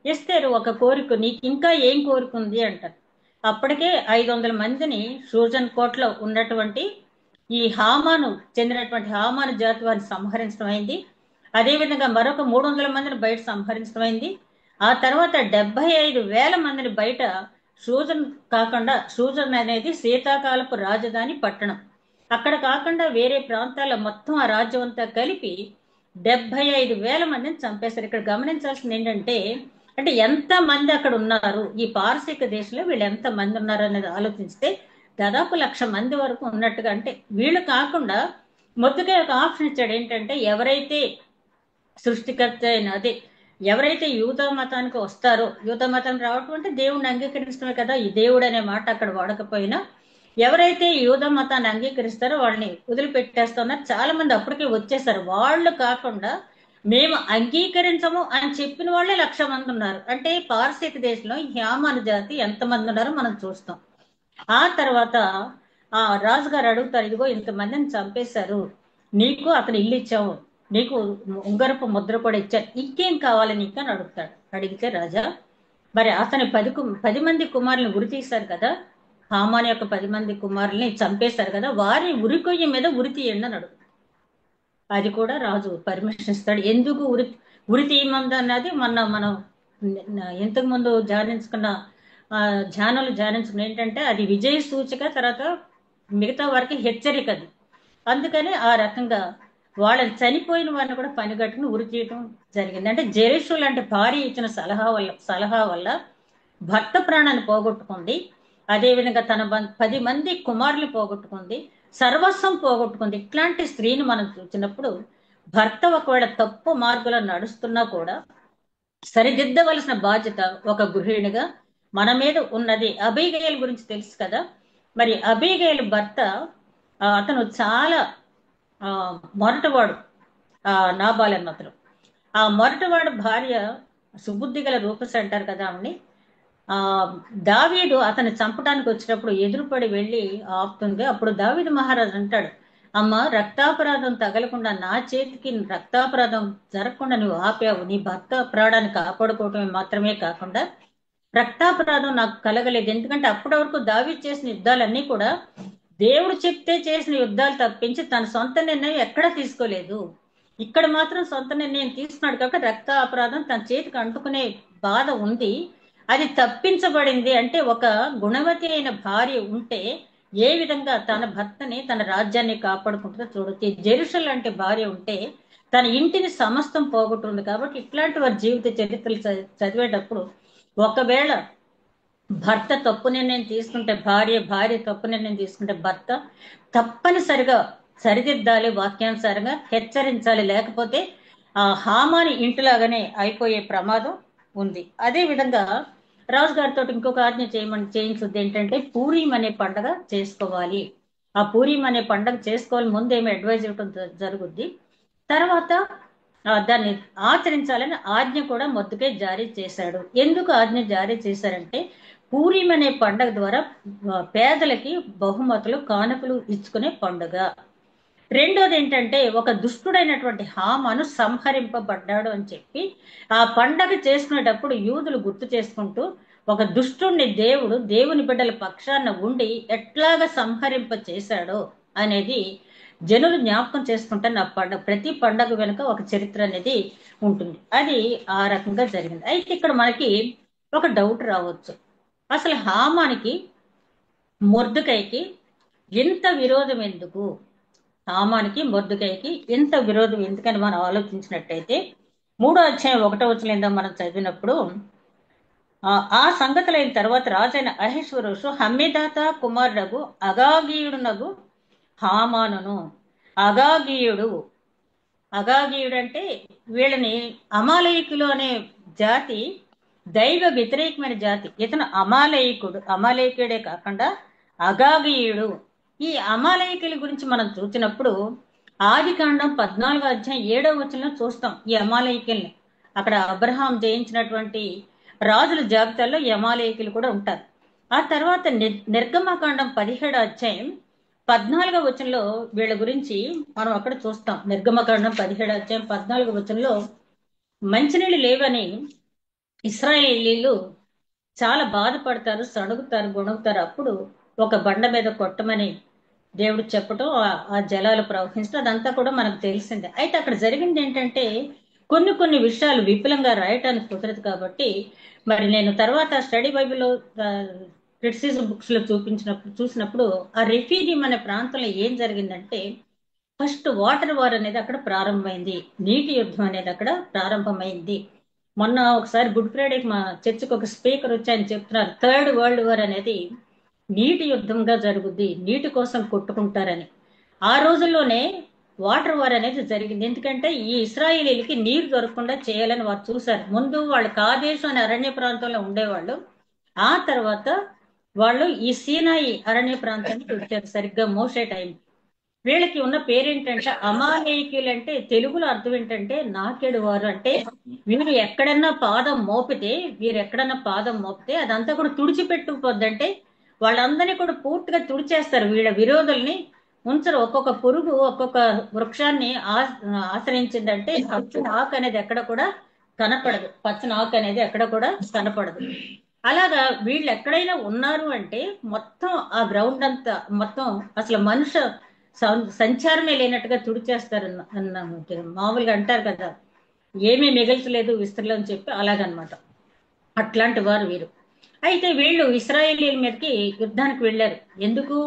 ఎస్తేరు ఒక కోరిక, నీకు ఇంకా ఏం కోరిక ఉంది అంటారు. అప్పటికే 500 మందిని సూజన్ కోట్లో ఉన్నటువంటి ఈ హామాను చెందినటువంటి హామాను జాతి వారిని సంహరించడం అయింది. అదేవిధంగా మరొక 300 మందిని బయట సంహరించడం అయింది. ఆ తర్వాత 75,000 మందిని బయట సూజన్ కాకుండా, సూజన్ అనేది శీతాకాలపు రాజధాని పట్టణం, అక్కడ కాకుండా వేరే ప్రాంతాల్లో మొత్తం ఆ రాజ్యం అంతా కలిపి 75,000 మందిని చంపేశారు. ఇక్కడ గమనించాల్సింది ఏంటంటే, అంటే ఎంత మంది అక్కడ ఉన్నారు, ఈ పారసీక దేశంలో వీళ్ళు ఎంత మంది ఉన్నారు అనేది ఆలోచిస్తే దాదాపు 1,00,000 మంది వరకు ఉన్నట్టుగా. అంటే వీళ్ళు కాకుండా మొద్దుగా ఒక ఆప్షన్ ఇచ్చాడు. ఏంటంటే ఎవరైతే సృష్టికర్త అయిన అదే ఎవరైతే యూదా మతానికి వస్తారో, యూదా మతానికి రావటం అంటే దేవుడిని అంగీకరించడమే కదా, ఈ దేవుడు అనే మాట అక్కడ వాడకపోయినా ఎవరైతే యూదా మతాన్ని అంగీకరిస్తారో వాళ్ళని వదిలిపెట్టేస్తున్నారు. చాలా మంది అప్పటికే వచ్చేసారు. వాళ్ళు కాకుండా మేము అంగీకరించము అని చెప్పిన వాళ్ళే 1,00,000 మంది ఉన్నారు. అంటే పారసీక దేశంలో హ్యామాను జాతి ఎంతమంది ఉన్నారో మనం చూస్తాం. ఆ తర్వాత ఆ రాజుగారు అడుగుతారు, ఇదిగో ఇంతమందిని చంపేశారు, నీకు అతను ఇల్లు ఇచ్చాము, నీకు ఉంగరపు ముద్ర కూడా ఇచ్చారు, ఇంకేం కావాలి నీకు అని అడుగుతాడు. అడిగితే రాజా మరి అతని 10 మంది కుమారులను ఉరి తీశారు కదా, హామాన్ యొక్క 10 మంది కుమారుల్ని చంపేశారు కదా, వారి ఉరికొయ్య మీద ఉరి తీయండి అని అడుగు. అది కూడా రాజు పర్మిషన్ ఇస్తాడు. ఎందుకు ఉరి తీయమంది అన్నది మనం ఇంతకు ముందు ధ్యానించుకున్న ధ్యానించుకున్న ఏంటంటే అది విజయ సూచిక, తర్వాత మిగతా వారికి హెచ్చరిక అది. అందుకని ఆ రకంగా వాళ్ళని చనిపోయిన వారిని కూడా పనిగట్టుకుని ఉరి తీయటం జరిగింది. అంటే జెరెషు లాంటి భార్య ఇచ్చిన సలహా వల్ల భర్త ప్రాణాన్ని పోగొట్టుకుంది, అదేవిధంగా తన 10 మంది కుమారులు పోగొట్టుకుంది, సర్వస్వం పోగొట్టుకుంది. ఇట్లాంటి స్త్రీని మనం చూసినప్పుడు భర్త ఒకవేళ తప్పు మార్గంలో నడుస్తున్నా కూడా సరిదిద్దవలసిన బాధ్యత ఒక గృహిణిగా మన మీద ఉన్నది. అబీగయల్ గురించి తెలుసు కదా. మరి అబీగయల్ భర్త అతను చాలా ఆ మొరటవాడు నాబాల్ అన్న అతను. ఆ మొరటవాడు భార్య సుబుద్ధి గల రూపసి అంటారు కదా ఆవిడ్ని. ఆ దావీదు అతన్ని చంపడానికి వచ్చినప్పుడు ఎదురుపడి వెళ్ళి ఆపుతుంది. అప్పుడు దావీదు మహారాజు అంటాడు, అమ్మ, రక్తాపరాధం తగలకుండా నా చేతికి రక్తాపరాధం జరగకుండా నువ్వు ఆపావు. నీ భర్త ప్రాణాన్ని కాపాడుకోవటమే మాత్రమే కాకుండా రక్తాపరాధం నాకు కలగలేదు. ఎందుకంటే అప్పటి వరకు దావీదు చేసిన యుద్ధాలన్నీ కూడా దేవుడు చెప్తే చేసిన యుద్ధాలు తప్పించి తన సొంత నిర్ణయం ఎక్కడా తీసుకోలేదు. ఇక్కడ మాత్రం సొంత నిర్ణయం తీసుకున్నాడు కాక రక్త అపరాధం తన చేతికి అంటుకునే బాధ ఉంది. అది తప్పించబడింది. అంటే ఒక గుణవతి అయిన భార్య ఉంటే ఏ విధంగా తన భర్తని తన రాజ్యాన్ని కాపాడుకుంటుందో చూడొచ్చు. జెరుషల్ లాంటి భార్య ఉంటే తన ఇంటిని సమస్తం పోగొట్టుంది. కాబట్టి ఇట్లాంటి వారి జీవిత చరిత్రలు చదివేటప్పుడు ఒకవేళ భర్త తప్పు నిర్ణయం తీసుకుంటే భార్య, భార్య తప్పు నిర్ణయం తీసుకుంటే భర్త తప్పనిసరిగా సరిదిద్దాలి, వాక్యానుసారంగా హెచ్చరించాలి. లేకపోతే హామాని ఇంటిలాగానే అయిపోయే ప్రమాదం ఉంది. అదే విధంగా రాజు గారితో ఇంకొక ఆజ్ఞ చేయించుద్ది ఏంటంటే పూరీం అనే పండగ చేసుకోవాలి. ఆ పూరీం అనే పండగ చేసుకోవాలి. ముందేమో అడ్వైజ్ ఇవ్వడం జరుగుద్ది. తర్వాత దాన్ని ఆచరించాలని ఆజ్ఞ కూడా మొద్దుకై జారీ చేశాడు. ఎందుకు ఆజ్ఞ జారీ చేశారంటే పూరీం అనే పండగ ద్వారా పేదలకి బహుమతులు, కానుకలు ఇచ్చుకునే పండుగ. రెండోది ఏంటంటే ఒక దుష్టుడైనటువంటి హామాను సంహరింపబడ్డాడు అని చెప్పి ఆ పండగ చేసుకునేటప్పుడు యూదులు గుర్తు చేసుకుంటూ ఒక దుష్టుణ్ణి దేవుని బిడ్డల పక్షాన ఉండి ఎట్లాగా సంహరింప చేశాడో అనేది జనులు జ్ఞాపకం చేసుకుంటే నా పండగ, ప్రతి పండగ వెనుక ఒక చరిత్ర అనేది ఉంటుంది. అది ఆ రకంగా జరిగింది. అయితే ఇక్కడ మనకి ఒక డౌట్ రావచ్చు, అసలు హామానికి మొర్దుకైకి ఎంత విరోధం ఎందుకు? హామానికి మొర్దుకైకి ఎంత విరోధం ఎందుకని మనం ఆలోచించినట్టయితే 3వ అధ్యాయం 1వ వచనం మనం చదివినప్పుడు ఆ సంగతులైన తర్వాత రాజైన అహేశ్వరోషు హమ్మెదాత కుమారుడగు అగాగీయుడునగు హామానును. అగాగీయుడు అంటే వీళ్ళని అమాలయకులు అనే జాతి దైవ వ్యతిరేకమైన జాతి. ఇతను అమాలయకుడే కాకుండా అగాగీయుడు. ఈ అమాలయకుల గురించి మనం చూసినప్పుడు ఆదికాండం 14వ అధ్యాయం 7వ వచనంలో చూస్తాం ఈ అమాలయకుల్ని. అక్కడ అబ్రహాం జయించినటువంటి రాజుల జాబితాల్లో ఈ అమాలయకులు కూడా ఉంటారు. ఆ తర్వాత నిర్గమకాండం 17వ అధ్యాయం 14వ వచనంలో వీళ్ళ గురించి మనం అక్కడ చూస్తాం. నిర్గమకాండం 17వ అధ్యాయం 14వ వచనంలో మంచినీళ్ళు లేవని ఇశ్రాయేలీలు చాలా బాధపడతారు, సణుగుతారు, గొణుగుతారు. అప్పుడు ఒక బండ మీద కొట్టమని దేవుడు చెప్పటం, ఆ జలాలు ప్రవహించడం, అదంతా కూడా మనకు తెలిసిందే. అయితే అక్కడ జరిగింది ఏంటంటే కొన్ని విషయాలు విపులంగా రాయటానికి కుదరదు. కాబట్టి మరి నేను తర్వాత స్టడీ బైబిల్లో క్రిటిసిజం బుక్స్ లో చూసినప్పుడు ఆ రెఫ్యూజీం అనే ప్రాంతంలో ఏం జరిగిందంటే ఫస్ట్ వాటర్ వార్ అనేది అక్కడ ప్రారంభమైంది, నీటి యుద్ధం అనేది అక్కడ ప్రారంభమైంది. మొన్న ఒకసారి గుడ్ ఫ్రైడేకి మా చర్చికి ఒక స్పీకర్ వచ్చి ఆయన చెప్తున్నారు, 3rd వరల్డ్ వార్ అనేది నీటి యుద్ధంగా జరుగుద్ది, నీటి కోసం కొట్టుకుంటారని. ఆ రోజుల్లోనే వాటర్ వార్ అనేది జరిగింది. ఎందుకంటే ఈ ఇశ్రాయేలీలకి నీరు దొరకకుండా చేయాలని వారు చూశారు. ముందు వాళ్ళు కాదేశు అనే అరణ్య ప్రాంతంలో ఉండేవాళ్ళు. ఆ తర్వాత వాళ్ళు ఈ సీనాయి అరణ్య ప్రాంతానికి వచ్చారు సరిగ్గా మోసే టైం. వీళ్ళకి ఉన్న పేరేంటంటే అమాలేకీయులు. అంటే తెలుగులో అర్థం ఏంటంటే నాకెడు వారు. అంటే వీరు ఎక్కడన్నా పాదం మోపితే అదంతా కూడా తుడిచిపెట్టుకుపోద్ది. అంటే వాళ్ళందరినీ కూడా పూర్తిగా తుడిచేస్తారు. వీళ్ళ విరోధుల్ని ఉంచరు. ఒక్కొక్క పురుగు ఒక్కొక్క వృక్షాన్ని ఆశ్రయించిందంటే పచ్చని ఆకు అనేది ఎక్కడ కూడా కనపడదు. అలాగా వీళ్ళు ఎక్కడైనా ఉన్నారు అంటే మొత్తం ఆ గ్రౌండ్ అంతా మొత్తం అసలు మనుషు సంచారమే లేనట్టుగా తుడిచేస్తారు మామూలుగా అంటారు కదా, ఏమీ మిగల్చలేదు విస్తరలో అని చెప్పి, అలాగనమాట. అట్లాంటి వారు వీరు. అయితే వీళ్ళు ఇశ్రాయేలీల మీదకి యుద్ధానికి వెళ్ళారు. ఎందుకు?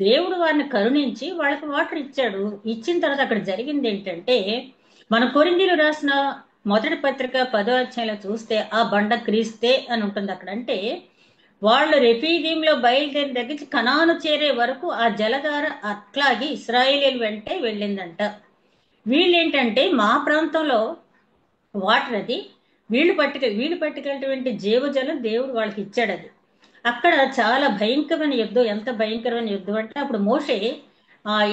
దేవుడు వారిని కరుణించి వాళ్ళకి వాటర్ ఇచ్చాడు. ఇచ్చిన తర్వాత అక్కడ జరిగింది ఏంటంటే మన కొరింథీయులు రాసిన మొదటి పత్రిక 10వ అధ్యాయంలో చూస్తే ఆ బండ క్రీస్తే అని ఉంటుంది అక్కడ. అంటే వాళ్ళు రెఫీదీంలో బయలుదేరిన దగ్గర కనాను చేరే వరకు ఆ జలధార అట్లాగే ఇశ్రాయేలీల వెంటే వెళ్ళిందంట. వీళ్ళేంటంటే మా ప్రాంతంలో వాటర్ అది వీళ్ళు పట్టుకెళ్ళటువంటి జీవజలం దేవుడు వాళ్ళకి ఇచ్చాడు. అది అక్కడ చాలా భయంకరమైన యుద్ధం. ఎంత భయంకరమైన యుద్ధం అంటే అప్పుడు మోషే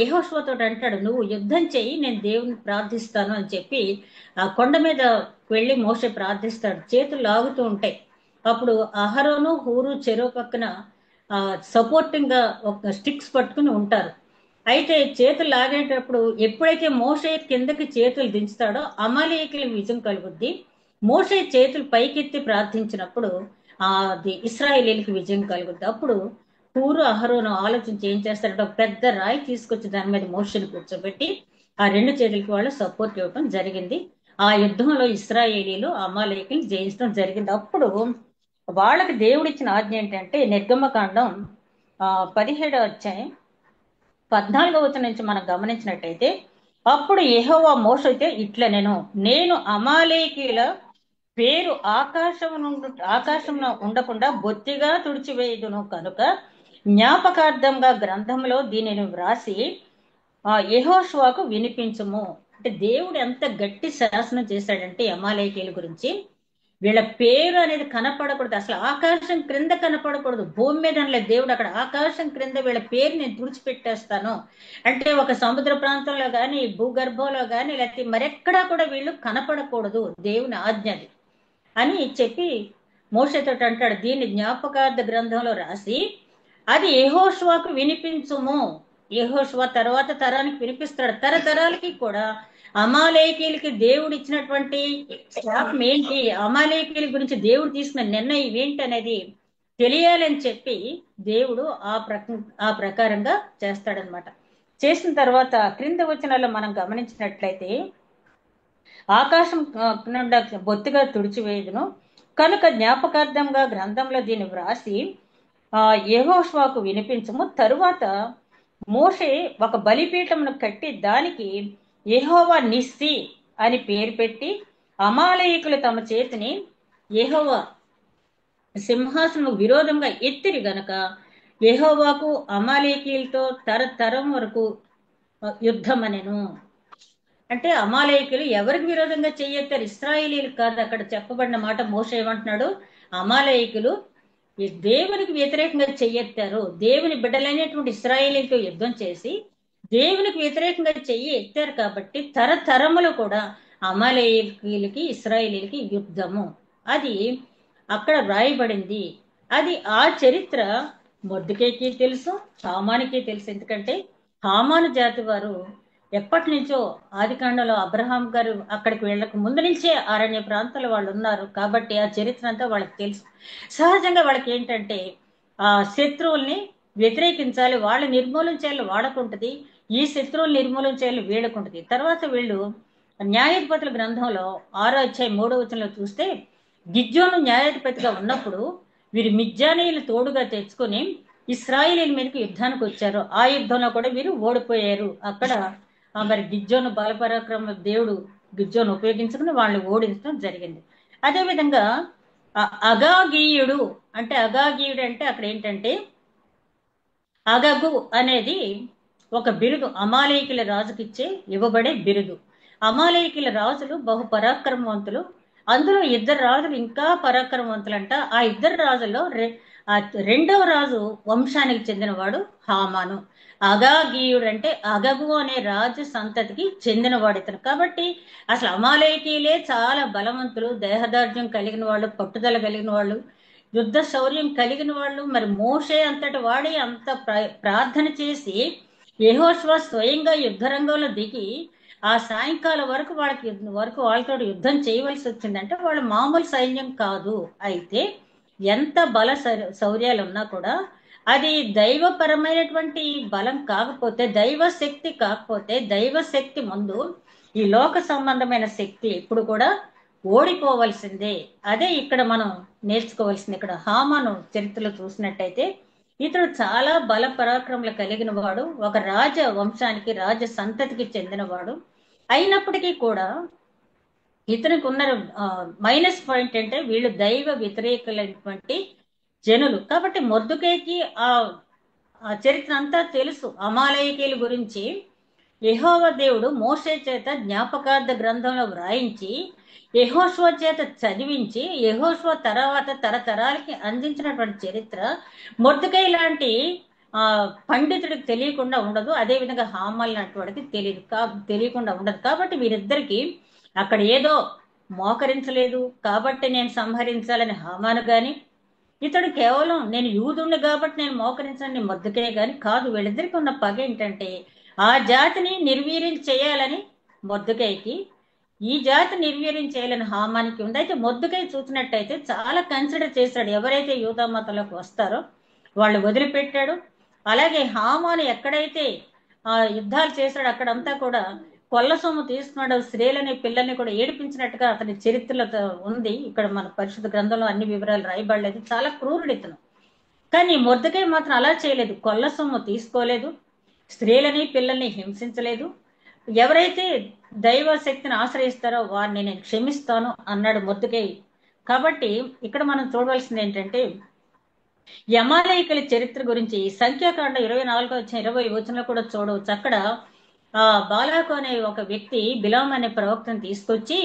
యెహోషువతో అంటాడు, నువ్వు యుద్ధం చెయ్యి, నేను దేవుని ప్రార్థిస్తాను అని చెప్పి ఆ కొండ మీద వెళ్ళి మోషే ప్రార్థిస్తాడు. చేతులు లాగుతూ ఉంటాయి. అప్పుడు అహరోను హూరు చెరో పక్కన సపోర్టింగ్ గా ఒక స్టిక్స్ పట్టుకుని ఉంటారు. అయితే చేతులు లాగేటప్పుడు ఎప్పుడైతే మోషే కిందకి చేతులు దించుతాడో అమాలేకీయులకు విజయం కలుగుద్ది. మోషే చేతులు పైకెత్తి ప్రార్థించినప్పుడు అది ఇశ్రాయేలీయులకు విజయం కలుగుద్ది. అప్పుడు హూరు అహరోను ఆలోచించి ఏం చేస్తారంటే ఒక పెద్ద రాయి తీసుకొచ్చి దాని మీద మోషేని కూర్చోబెట్టి ఆ రెండు చేతులకి వాళ్ళు సపోర్ట్ ఇవ్వడం జరిగింది. ఆ యుద్ధంలో ఇశ్రాయేలీలు అమాలేకీయులు జయించడం జరిగింది. అప్పుడు వాళ్ళకి దేవుడిచ్చిన ఆజ్ఞ ఏంటంటే నిర్గమకాండం 17వ అధ్యాయం 14వ వచనం నుంచి మనం గమనించినట్టయితే, అప్పుడు యెహోవా మోషేతో ఇట్లా నేను అమాలేకీయుల పేరు ఆకాశంలో ఉండకుండా బొత్తిగా తుడిచివేయుదును కనుక జ్ఞాపకార్థంగా గ్రంథంలో దీనిని వ్రాసి యెహోషువకు వినిపించుము. అంటే దేవుడు ఎంత గట్టి శాసనం చేశాడంటే అమాలేకీయుల గురించి, వీళ్ళ పేరు అనేది కనపడకూడదు, అసలు ఆకాశం క్రింద కనపడకూడదు, భూమి మీద అనలేదు దేవుడు, అక్కడ ఆకాశం క్రింద వీళ్ళ పేరు నేను తుడిచిపెట్టేస్తాను. అంటే ఒక సముద్ర ప్రాంతంలో కానీ భూగర్భంలో కానీ లేకపోతే మరెక్కడా కూడా వీళ్ళు కనపడకూడదు, దేవుని ఆజ్ఞది అని చెప్పి మోషేతో అంటాడు, దీన్ని జ్ఞాపకార్థ గ్రంథంలో రాసి అది యెహోషువకు వినిపించుము. యెహోషువ తర్వాత తరానికి వినిపిస్తాడు. తరతరాలకి కూడా అమాలేకీయులకి దేవుడు ఇచ్చినటువంటి శాపం ఏంటి, అమాలేకీయుల గురించి దేవుడు తీసుకున్న నిర్ణయం ఏంటి అనేది తెలియాలని చెప్పి దేవుడు ఆ ప్రకారంగా చేస్తాడనమాట. చేసిన తర్వాత క్రింద వచనాల్లో మనం గమనించినట్లయితే, ఆకాశం నుండి బొత్తిగా తుడిచివేయుదును కనుక జ్ఞాపకార్థంగా గ్రంథంలో దీన్ని వ్రాసి యెహోషువకు వినిపించము. తరువాత మోషే ఒక బలిపీఠమును కట్టి దానికి యెహోవా నిస్సి అని పేరు పెట్టి, అమాలేకులు తమ చేతిని యెహోవా సింహాసనము విరోధంగా ఎత్తిరి గనక యెహోవాకు అమాలేకీయులతో తరతరం వరకు యుద్ధమనెను. అంటే అమాలేకీయులు ఎవరికి విరోధంగా చెయ్యెత్తారు? ఇశ్రాయేలీయులు కాదు. అక్కడ చెప్పబడిన మాట మోషే ఏమంటున్నాడు, అమాలేకీయులు ఈ దేవునికి వ్యతిరేకంగా చెయ్యెత్తారు. దేవుని బిడ్డలైనటువంటి ఇశ్రాయేలీలతో యుద్ధం చేసి దేవునికి వ్యతిరేకంగా చెయ్యి ఎత్తారు కాబట్టి తరతరములు కూడా అమాలేకీయులకి ఇశ్రాయేలీలకి యుద్ధము. అది అక్కడ వ్రాయబడింది. అది ఆ చరిత్ర మొర్దెకైకి తెలుసు, హామానికి తెలుసు. ఎందుకంటే హామాను జాతి వారు ఎప్పటి నుంచో ఆదికాండంలో అబ్రహాం గారు అక్కడికి వెళ్ళక ముందు నుంచే అరణ్య ప్రాంతాల్లో వాళ్ళు ఉన్నారు కాబట్టి ఆ చరిత్ర అంతా వాళ్ళకి తెలుసు. సహజంగా వాళ్ళకి ఏంటంటే ఆ శత్రువుల్ని వ్యతిరేకించాలి, వాళ్ళు నిర్మూలన చేయాలి వాళ్ళకుంటది, ఈ శత్రువులు నిర్మూలన చేయాలి వీళ్ళకుంటది. తర్వాత వీళ్ళు న్యాయాధిపతుల గ్రంథంలో 6వ అధ్యాయం 3వ వచనంలో చూస్తే, గిద్యోను న్యాయాధిపతిగా ఉన్నప్పుడు వీరు మిద్యానీయులు తోడుగా తెచ్చుకొని ఇశ్రాయేలీయుల మీదకి యుద్ధానికి వచ్చారు. ఆ యుద్ధంలో కూడా వీరు ఓడిపోయారు. అక్కడ మరి గిద్యోను బలపరాక్రమ దేవుడు గిద్యోను ఉపయోగించుకుని వాళ్ళని ఓడించడం జరిగింది. అదేవిధంగా అగాగీయుడు అంటే అక్కడ ఏంటంటే అగగు అనేది ఒక బిరుదు, అమాలేకీయుల రాజుకిచ్చే ఇవ్వబడే బిరుదు. అమాలేకీయుల రాజులు బహు పరాక్రమవంతులు. అందులో ఇద్దరు రాజులు ఇంకా పరాక్రమవంతులంట. ఆ ఇద్దరు రాజుల్లో రెండవ రాజు వంశానికి చెందినవాడు హామాను. అగాగీయుడు అంటే అగగు అనే రాజు సంతతికి చెందినవాడు ఇతను. కాబట్టి అసలు అమాలేకీయులే చాలా బలవంతులు, దేహదార్ఢ్యం కలిగిన వాళ్ళు, పట్టుదల కలిగిన వాళ్ళు, యుద్ధ శౌర్యం కలిగిన వాళ్ళు. మరి మోషే అంతటి వాడి అంత ప్రార్థన చేసి యెహోషువ స్వయంగా యుద్ధ రంగంలో దిగి ఆ సాయంకాలం వరకు వాళ్ళతో యుద్ధం చేయవలసి వచ్చిందంటే వాళ్ళు మామూలు సైన్యం కాదు. అయితే ఎంత బల శౌర్యాలు ఉన్నా కూడా అది దైవపరమైనటువంటి బలం కాకపోతే, దైవ శక్తి కాకపోతే, దైవ శక్తి ముందు ఈ లోక సంబంధమైన శక్తి ఇప్పుడు కూడా ఓడిపోవలసిందే. అదే ఇక్కడ మనం నేర్చుకోవాల్సింది. ఇక్కడ హామాను చరిత్రలో చూసినట్టయితే ఇతడు చాలా బల పరాక్రమలు కలిగిన వాడు, ఒక రాజ వంశానికి రాజ సంతతికి చెందినవాడు. అయినప్పటికీ కూడా ఇతనికి ఉన్న మైనస్ పాయింట్ అంటే వీళ్ళు దైవ వ్యతిరేకులైనటువంటి జనులు. కాబట్టి మొర్దెకైకి ఆ చరిత్ర అంతా తెలుసు అమాలేకీయుల గురించి. యెహోవా దేవుడు మోషే చేత జ్ఞాపకార్థ గ్రంథంలో వ్రాయించి యెహోషువ చేత చదివించి యెహోషువ తర్వాత తరతరాలకి అందించినటువంటి చరిత్ర. మొర్దెకై లాంటి ఆ పండితుడికి తెలియకుండా ఉండదు, అదేవిధంగా హామాల్ వాడికి తెలియకుండా ఉండదు. కాబట్టి వీరిద్దరికి అక్కడ ఏదో మోకరించలేదు కాబట్టి నేను సంహరించాలని హామాను గాని, ఇతడు కేవలం నేను యూదుణ్ణి కాబట్టి నేను మోకరించని మొద్దుకే గాని కాదు. వీళ్ళిద్దరికి ఉన్న పగ ఏంటంటే ఆ జాతిని నిర్వీర్యం చేయాలని మొద్దుకైకి, ఈ జాతి నిర్వీర్యం చేయాలని హామానికి ఉంది. అయితే మొద్దుకై చూసినట్టయితే చాలా కన్సిడర్ చేశాడు, ఎవరైతే యూదా మతంలోకి వస్తారో వాళ్ళు వదిలిపెట్టాడు. అలాగే హామాను ఎక్కడైతే యుద్ధాలు చేశాడు అక్కడంతా కూడా కొల్ల సొమ్ము తీసుకున్నాడు, స్త్రీలని పిల్లల్ని కూడా ఏడిపించినట్టుగా అతని చరిత్రలో ఉంది. ఇక్కడ మన పరిశుద్ధ గ్రంథంలో అన్ని వివరాలు రాయబడలేదు. చాలా క్రూరుడు ఇతను. కానీ మొర్దెకై మాత్రం అలా చేయలేదు, కొల్ల సొమ్ము తీసుకోలేదు, స్త్రీలని పిల్లల్ని హింసించలేదు. ఎవరైతే దైవ శక్తిని ఆశ్రయిస్తారో వారిని నేను క్షమిస్తాను అన్నాడు మొర్దెకై. కాబట్టి ఇక్కడ మనం చూడవలసింది ఏంటంటే యమాలయకుల చరిత్ర గురించి సంఖ్యాకాండ 24 వచనంలో కూడా చూడవచ్చు. అక్కడ బాలాకు అనే ఒక వ్యక్తి బిలాం అనే ప్రవక్తను తీసుకొచ్చి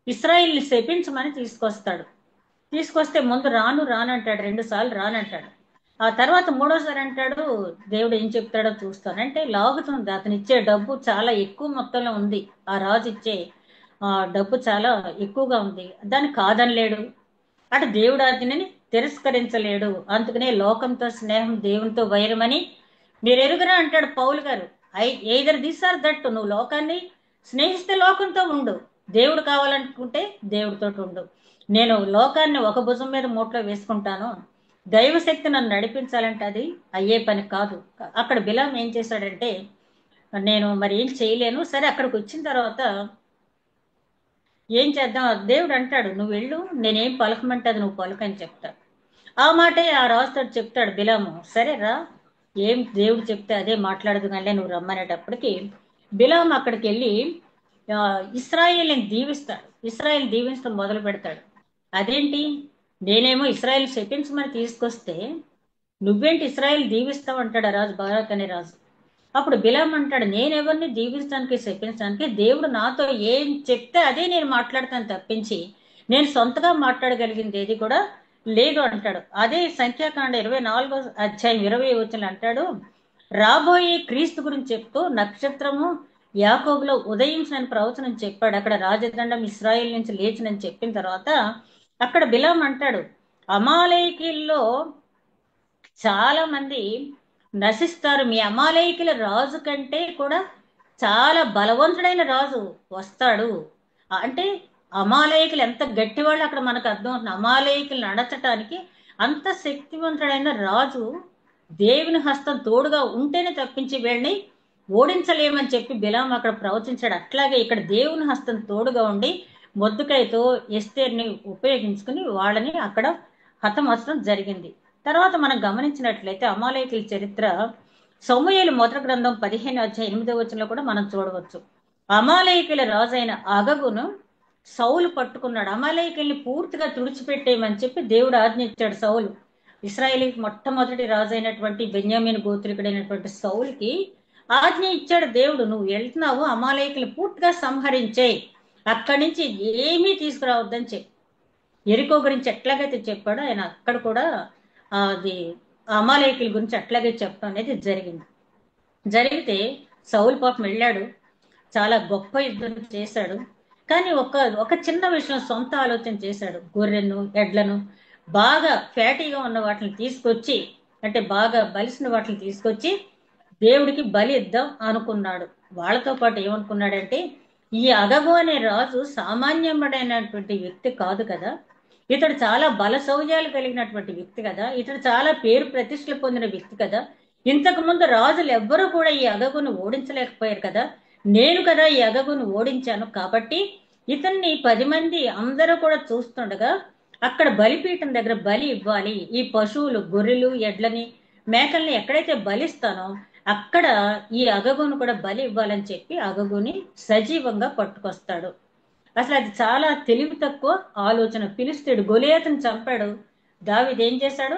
ఇస్రాయిల్ని శపించమని తీసుకొస్తే ముందు రానంటాడు, 2 సార్లు రానంటాడు. ఆ తర్వాత 3వసారి అంటాడు దేవుడు ఏం చెప్తాడో చూస్తానంటే లాగుతుంది. అతను ఇచ్చే డబ్బు చాలా ఎక్కువ మొత్తంలో ఉంది, ఆ రాజు ఇచ్చే డబ్బు చాలా ఎక్కువగా ఉంది, దాన్ని కాదనలేడు. అటు దేవుడు ఆజ్ఞని తిరస్కరించలేడు. అందుకనే లోకంతో స్నేహం దేవునితో వైరమని మీరు ఎరుగురా అంటాడు పౌలు గారు. Either this or that. నువ్వు లోకాన్ని స్నేహిస్తే లోకంతో ఉండు, దేవుడు కావాలనుకుంటే దేవుడితో ఉండు. నేను లోకాన్ని ఒక భుజం మీద మూటలో వేసుకుంటాను, దైవశక్తి నన్ను నడిపించాలంటే అది అయ్యే పని కాదు. అక్కడ బిలాం ఏం చేశాడంటే నేను మరి ఏం చేయలేను, సరే అక్కడికి వచ్చిన తర్వాత ఏం చేద్దాం, దేవుడు అంటాడు నువ్వు వెళ్ళు, నేనేం పలకమంటే అది నువ్వు పలుకని చెప్తాడు. ఆ మాటే ఆ రాజుతో చెప్తాడు బిలాము, సరే రా, ఏం దేవుడు చెప్తే అదే మాట్లాడదు కానీ నువ్వు రమ్మనేటప్పటికి బిలాము అక్కడికి వెళ్ళి ఇస్రాయేల్ని దీవిస్తాడు. ఇస్రాయేల్ దీవించడం మొదలు పెడతాడు. అదేంటి, నేనేమో ఇస్రాయేల్ శపించమని తీసుకొస్తే నువ్వేంటి ఇస్రాయేల్ దీవిస్తావు అంటాడు ఆ రాజు, బారాక్ అనే రాజు. అప్పుడు బిలాం అంటాడు నేనెవరిని దీవించడానికి శపించడానికి, దేవుడు నాతో ఏం చెప్తే అదే నేను మాట్లాడతాను తప్పించి నేను సొంతగా మాట్లాడగలిగింది ఏది కూడా లేదు అంటాడు. అదే సంఖ్యాకాండ 24 అంటాడు, రాబోయే క్రీస్తు గురించి చెప్తూ నక్షత్రము యాకోబులో ఉదయించిన ప్రవచనం చెప్పాడు. అక్కడ రాజదండం ఇస్రాయేల్ నుంచి లేచినని చెప్పిన తర్వాత అక్కడ బిలాం అంటాడు అమాలేకీల్లో చాలా మంది నశిస్తారు, మీ అమాలేకుల రాజు కంటే కూడా చాలా బలవంతుడైన రాజు వస్తాడు. అంటే అమాలేకులు ఎంత గట్టివాళ్ళు అక్కడ మనకు అర్థం అవుతుంది. అమాలేకులను అడచటానికి అంత శక్తివంతుడైన రాజు దేవుని హస్తం తోడుగా ఉంటేనే తప్పించి వీళ్ళని ఓడించలేమని చెప్పి బిలాం అక్కడ ప్రవచించాడు. అట్లాగే ఇక్కడ దేవుని హస్తం తోడుగా ఉండి మొద్దుకైతో ఎస్తేర్ని ఉపయోగించుకుని వాళ్ళని అక్కడ హతమర్చడం జరిగింది. తర్వాత మనం గమనించినట్లయితే అమాలేకుల చరిత్ర సమూయేలు మొదటి గ్రంథం 15 కూడా మనం చూడవచ్చు. అమాలేకుల రాజైన అగగును సౌలు పట్టుకున్నాడు. అమాలేకుల్ని పూర్తిగా తుడిచిపెట్టేయమని చెప్పి దేవుడు ఆజ్ఞించాడు. సౌలు ఇశ్రాయేలుకి మొట్టమొదటి రాజైనటువంటి బెన్యామీను గోత్రికుడైనటువంటి సౌలుకి ఆజ్ఞ ఇచ్చాడు దేవుడు, నువ్వు వెళ్తున్నావు అమాలేకులు పూర్తిగా సంహరించేయి, అక్కడి నుంచి ఏమీ తీసుకురావద్దని చెప్పి ఎరికో గురించి ఎట్లాగైతే చెప్పాడో ఆయన అక్కడ కూడా అది అమాలేకుల గురించి అట్లాగే చెప్పడం అనేది జరిగితే సౌలు పాపం వెళ్ళాడు, చాలా గొప్ప యుద్ధం చేశాడు. కానీ ఒక చిన్న విషయం సొంత ఆలోచన చేశాడు. గొర్రెను ఎడ్లను బాగా ఫ్యాటీగా ఉన్న వాటిని తీసుకొచ్చి, అంటే బాగా బలిసిన వాటిని తీసుకొచ్చి దేవుడికి బలి ఇద్దాం అనుకున్నాడు. వాళ్ళతో పాటు ఏమనుకున్నాడంటే ఈ అగగు అనే రాజు సామాన్యమైనటువంటి వ్యక్తి కాదు కదా, ఇతడు చాలా బల సౌజాలు కలిగినటువంటి వ్యక్తి కదా, ఇతడు చాలా పేరు ప్రతిష్టలు పొందిన వ్యక్తి కదా, ఇంతకు ముందు రాజులు ఎవ్వరూ కూడా ఈ అగగును ఓడించలేకపోయారు కదా, నేను కదా ఈ అగగును ఓడించాను, కాబట్టి ఇతన్ని 10 మంది అందరూ కూడా చూస్తుండగా అక్కడ బలిపీఠం దగ్గర బలి ఇవ్వాలి, ఈ పశువులు గొర్రెలు ఎడ్లని మేకల్ని ఎక్కడైతే బలిస్తానో అక్కడ ఈ అగగును కూడా బలి ఇవ్వాలని చెప్పి అగగుని సజీవంగా పట్టుకొస్తాడు. అసలు అది చాలా తెలివి తక్కువ ఆలోచన. ఫిలిష్తీయుడు గొలియాతుని చంపాడు, దావీదు ఏం చేశాడు,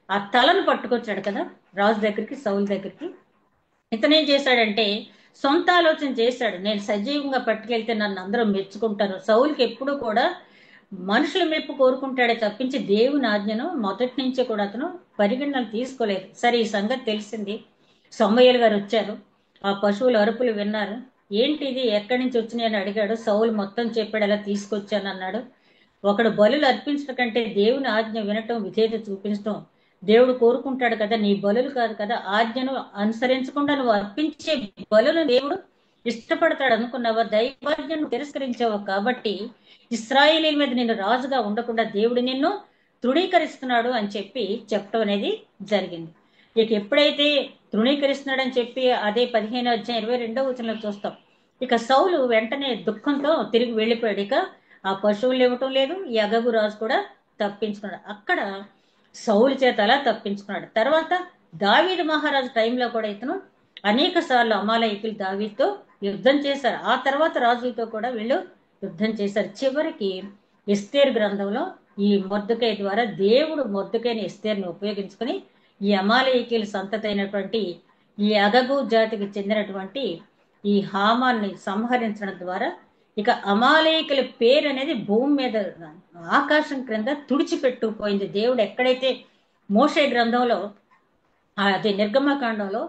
ఆ తలను పట్టుకొచ్చాడు కదా రాజు దగ్గరికి, సౌలు దగ్గరికి. ఇతనేం చేశాడంటే సొంత ఆలోచన చేశాడు, నేను సజీవంగా పట్టుకెళ్తే నన్ను అందరూ మెచ్చుకుంటారు. సౌలుకి ఎప్పుడు కూడా మనుషుల మెప్పు కోరుకుంటాడే తప్పించి దేవుని ఆజ్ఞను మొదటి నుంచే కూడా అతను పరిగణనలు తీసుకోలేదు. సరే, ఈ సంగతి తెలిసింది. సమూయేలు గారు వచ్చారు, ఆ పశువుల అరుపులు విన్నారు. ఏంటి ఇది, ఎక్కడి నుంచి వచ్చినాయి అని అడిగాడు. సౌలు మొత్తం చెప్పాడు, అలా తీసుకొచ్చాను అన్నాడు. ఒకడు బలులు అర్పించడం కంటే దేవుని ఆజ్ఞ వినటం, విధేయత చూపించడం దేవుడు కోరుకుంటాడు కదా. నీ బలులు కాదు కదా, ఆజ్ఞను అనుసరించకుండా నువ్వు అర్పించే బలులు దేవుడు ఇష్టపడతాడు అనుకున్నావా? దైవాజ్ఞను తిరస్కరించావు కాబట్టి ఇశ్రాయేలీల మీద నిన్ను రాజుగా ఉండకుండా దేవుడు నిన్ను తృణీకరిస్తున్నాడు అని చెప్పి చెప్పడం అనేది జరిగింది. ఇక ఎప్పుడైతే తృణీకరిస్తున్నాడని చెప్పి అదే 15 అధ్యాయం 22వ వచనంలో చూస్తాం. ఇక సౌలు వెంటనే దుఃఖంతో తిరిగి వెళ్ళిపోయాడు. ఇక ఆ పశువులు ఇవ్వటం లేదు, ఈ అగగు రాజు కూడా తప్పించుకున్నాడు. అక్కడ సౌలు చేత అలా తప్పించుకున్నాడు. తర్వాత దావీదు మహారాజు టైంలో కూడా ఇతను అనేక సార్లు అమాలయకులు దావీదుతో యుద్ధం చేశారు. ఆ తర్వాత రాజులతో కూడా వీళ్ళు యుద్ధం చేశారు. చివరికి ఎస్తేరు గ్రంథంలో ఈ మొర్దెకై ద్వారా దేవుడు మొర్దెకైని ఎస్తేరుని ఉపయోగించుకుని ఈ అమాలయకీల సంతతి అయినటువంటి ఈ అగగు జాతికి చెందినటువంటి ఈ హామాన్ని సంహరించడం ద్వారా ఇక అమాలయకుల పేరు అనేది భూమి మీద ఆకాశం క్రింద తుడిచిపెట్టుకుపోయింది. దేవుడు ఎక్కడైతే మోషే గ్రంథంలో అదే నిర్గమకాండంలో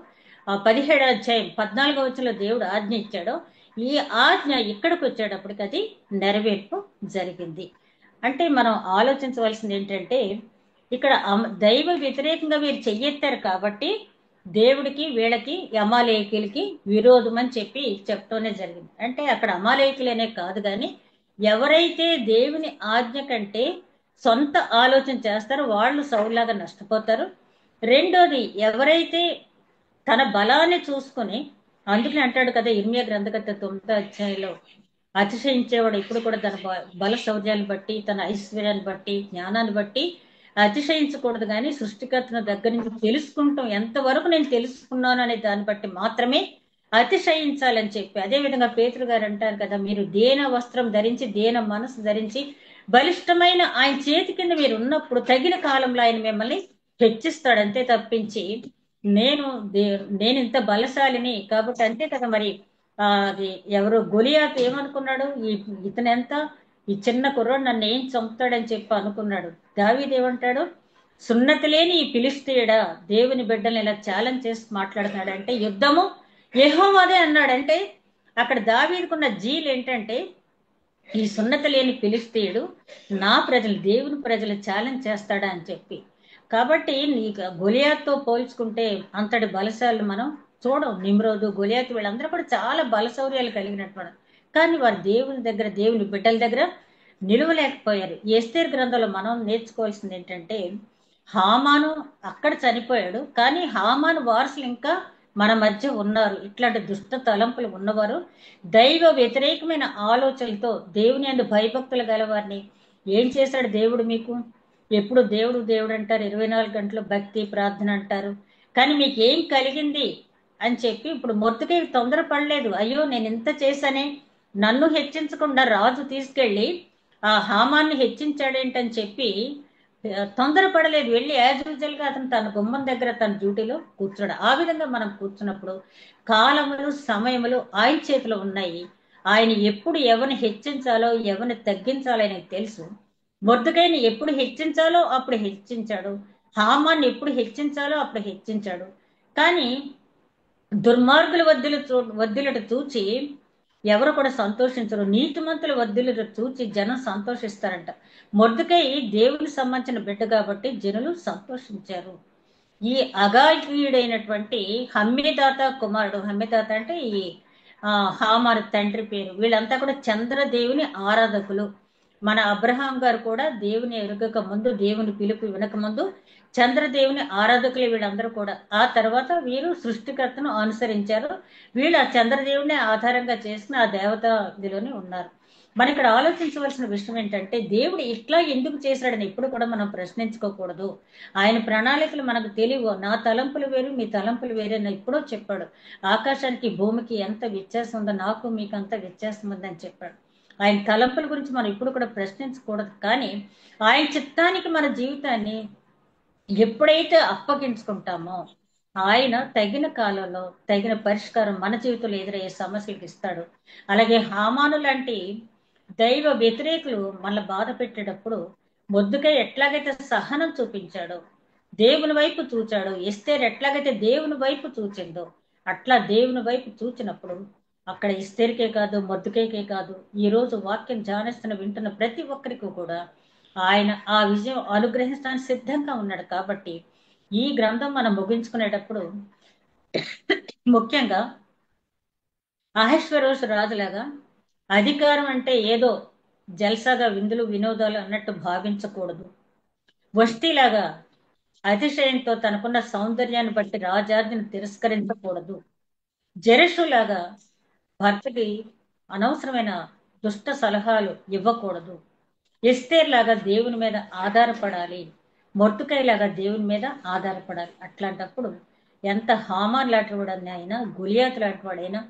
17 అధ్యాయం 14వ వచనంలో దేవుడు ఆజ్ఞ ఇచ్చాడో, ఈ ఆజ్ఞ ఇక్కడికి వచ్చేటప్పటికి అది నెరవేర్పు జరిగింది. అంటే మనం ఆలోచించవలసింది ఏంటంటే, ఇక్కడ దైవ వ్యతిరేకంగా వీరు చెయ్యెత్తారు కాబట్టి దేవుడికి వీళ్ళకి అమాలేకులకి విరోధం అని చెప్పి చెప్పటమే జరిగింది. అంటే అక్కడ అమాలేకులనే కాదు, కానీ ఎవరైతే దేవుని ఆజ్ఞ కంటే సొంత ఆలోచన చేస్తారో వాళ్ళు సౌలులాగా నష్టపోతారు. రెండోది, ఎవరైతే తన బలాన్ని చూసుకుని, అందుకని అంటాడు కదా ఇర్మియా గ్రంథకర్త 9వ అధ్యాయంలో, అతిశయించేవాడు ఇప్పుడు కూడా తన బల శౌర్యాన్ని బట్టి, తన ఐశ్వర్యాన్ని బట్టి, జ్ఞానాన్ని బట్టి అతిశయించకూడదు, కానీ సృష్టికర్తను దగ్గర నుంచి తెలుసుకుంటాం, ఎంతవరకు నేను తెలుసుకున్నాను అనే దాన్ని బట్టి మాత్రమే అతిశయించాలని చెప్పి. అదేవిధంగా పేతురు గారు అంటారు కదా, మీరు దేన వస్త్రం ధరించి, దేన మనసు ధరించి బలిష్టమైన ఆయన చేతి కింద మీరు ఉన్నప్పుడు తగిన కాలంలో ఆయన మిమ్మల్ని హెచ్చిస్తాడు, అంతే తప్పించి నేను ఇంత బలశాలిని కాబట్టి అంతే కదా. మరి అది ఎవరు గొలియాతు ఏమనుకున్నాడు, ఇతనెంత, ఈ చిన్న కుర్రోడు నన్ను ఏం చంపుతాడని చెప్పి అనుకున్నాడు. దావీదు ఏమంటాడు, సున్నతి లేని ఈ ఫిలిష్తీయుడా దేవుని బిడ్డల్ని ఇలా ఛాలెంజ్ చేసి మాట్లాడుతున్నాడు. అంటే యుద్ధము యెహోవాదే అన్నాడు. అంటే అక్కడ దావీదుకున్న జీలు ఏంటంటే, ఈ సున్నతి లేని ఫిలిష్తీయుడు నా ప్రజలు, దేవుని ప్రజలు ఛాలెంజ్ చేస్తాడా అని చెప్పి. కాబట్టి నీకు గొలియాత్తో పోల్చుకుంటే అంతటి బలశాలు మనం చూడం. నిమ్రోదు, గొలియాతు వీళ్ళందరూ కూడా చాలా బలశౌర్యాలు కలిగినటువంటి, కానీ వారు దేవుని దగ్గర, దేవుని బిడ్డల దగ్గర నిలవలేకపోయారు. ఎస్తేరు గ్రంథంలో మనం నేర్చుకోవాల్సింది ఏంటంటే, హామాను అక్కడ చనిపోయాడు, కానీ హామాను వారసులు ఇంకా మన మధ్య ఉన్నారు. ఇట్లాంటి దుష్ట తలంపులు ఉన్నవారు, దైవ వ్యతిరేకమైన ఆలోచనలతో దేవుని యందు భయభక్తులు గలవారిని ఏం చేశాడు దేవుడు మీకు? ఎప్పుడు దేవుడు దేవుడు అంటారు, 24 గంటలు భక్తి ప్రార్థన అంటారు, కానీ మీకు ఏం కలిగింది అని చెప్పి. ఇప్పుడు మొర్దెకై తొందరపడలేదు, అయ్యో నేను ఇంత చేశానే, నన్ను హెచ్చించకుండా రాజు తీసుకెళ్ళి ఆ హామాన్ని హెచ్చించాడేంటని చెప్పి తొందరపడలేదు. వెళ్ళి యాజ్ యూజువల్ గా అతను తన గుమ్మం దగ్గర తన డ్యూటీలో కూర్చోడు. ఆ విధంగా మనం కూర్చున్నప్పుడు కాలములు సమయములు ఆయన చేతిలో ఉన్నాయి. ఆయన ఎప్పుడు ఎవరిని హెచ్చించాలో ఎవరిని తగ్గించాలో ఆయనకు తెలుసు. మొర్దెకైని ఎప్పుడు హెచ్చించాలో అప్పుడు హెచ్చించాడు, హామాన్ని ఎప్పుడు హెచ్చించాలో అప్పుడు హెచ్చించాడు. కానీ దుర్మార్గుల వద్దులట చూచి ఎవరు కూడా సంతోషించరు, నీతిమంతుల వద్దులట చూచి జనం సంతోషిస్తారంట. మొర్దెకై దేవునికి సంబంధించిన బిడ్డ కాబట్టి జనులు సంతోషించారు. ఈ అగాగీయుడైనటువంటి హమ్మెదాత కుమారుడు, హమ్మెదాత అంటే ఈ హామాను తండ్రి పేరు, వీళ్ళంతా కూడా చంద్రదేవుని ఆరాధకులు. మన అబ్రహాం గారు కూడా దేవుని ఎరుగక ముందు, దేవుని పిలుపు వినక ముందు చంద్రదేవుని ఆరాధకులు వీళ్ళందరూ కూడా. ఆ తర్వాత వీరు సృష్టికర్తను అనుసరించారు. వీళ్ళు ఆ చంద్రదేవుని ఆధారంగా చేసుకుని ఆ దేవతలోనే ఉన్నారు. మన ఇక్కడ ఆలోచించవలసిన విషయం ఏంటంటే, దేవుడు ఇట్లా ఎందుకు చేశాడని ఎప్పుడు కూడా మనం ప్రశ్నించుకోకూడదు. ఆయన ప్రణాళికలు మనకు తెలియవు. నా తలంపులు వేరు, మీ తలంపులు వేరే అని ఎప్పుడో చెప్పాడు. ఆకాశానికి భూమికి ఎంత వ్యత్యాసం ఉందో నాకు మీకు అంత వ్యత్యాసం ఉందని చెప్పాడు. ఆయన తలంపుల గురించి మనం ఇప్పుడు కూడా ప్రశ్నించకూడదు. కానీ ఆయన చిత్తానికి మన జీవితాన్ని ఎప్పుడైతే అప్పగించుకుంటామో ఆయన తగిన కాలంలో తగిన పరిష్కారం మన జీవితంలో ఎదురయ్యే సమస్యలకు ఇస్తాడు. అలాగే హామాను లాంటి దైవ వ్యతిరేకులు మన బాధ పెట్టేటప్పుడు మొద్దుకై ఎట్లాగైతే సహనం చూపించాడో, దేవుని వైపు చూచాడో, ఎస్తేర్ ఎట్లాగైతే దేవుని వైపు చూచిందో అట్లా దేవుని వైపు చూచినప్పుడు అక్కడ ఎస్తేర్కే కాదు, మొద్దుకైకే కాదు, ఈ రోజు వాక్యం ధ్యానిస్తున్న వింటున్న ప్రతి ఒక్కరికి కూడా ఆయన ఆ విజయం అనుగ్రహించడానికి సిద్ధంగా ఉన్నాడు. కాబట్టి ఈ గ్రంథం మనం ముగించుకునేటప్పుడు ముఖ్యంగా అహశ్వరోషు రాజులాగా అధికారం అంటే ఏదో జల్సాగా విందులు వినోదాలు అన్నట్టు భావించకూడదు. వష్టిలాగా అతిశయంతో తనకున్న సౌందర్యాన్ని బట్టి రాజాజ్ఞను తిరస్కరించకూడదు. జరషులాగా భర్తకి అనవసరమైన దుష్ట సలహాలు ఇవ్వకూడదు. ఎస్తేర్ లాగా దేవుని మీద ఆధారపడాలి. మొర్దుకై లాగా దేవుని మీద ఆధారపడాలి. అట్లాంటప్పుడు ఎంత హామాన్ లాంటి వాడని అయినా, గులియాత్ లాంటి వాడైనా,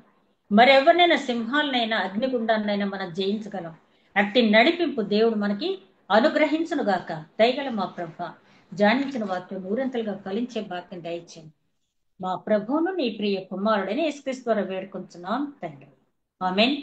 మరెవరినైనా, సింహాలనైనా, అగ్నిగుండాన్నైనా మనం జయించగలం. అట్టి నడిపింపు దేవుడు మనకి అనుగ్రహించునుగాక. దయగల మా ప్రభ ధ్యానించిన వాక్యం నూరంతలుగా ఫలించే వాక్యం దయచేయండి. మా ప్రభువును నీ ప్రియ కుమారుడని యేసుక్రీస్తు ద్వారా వేడుకొంచున్నాం తండ్రి. ఆమేన్.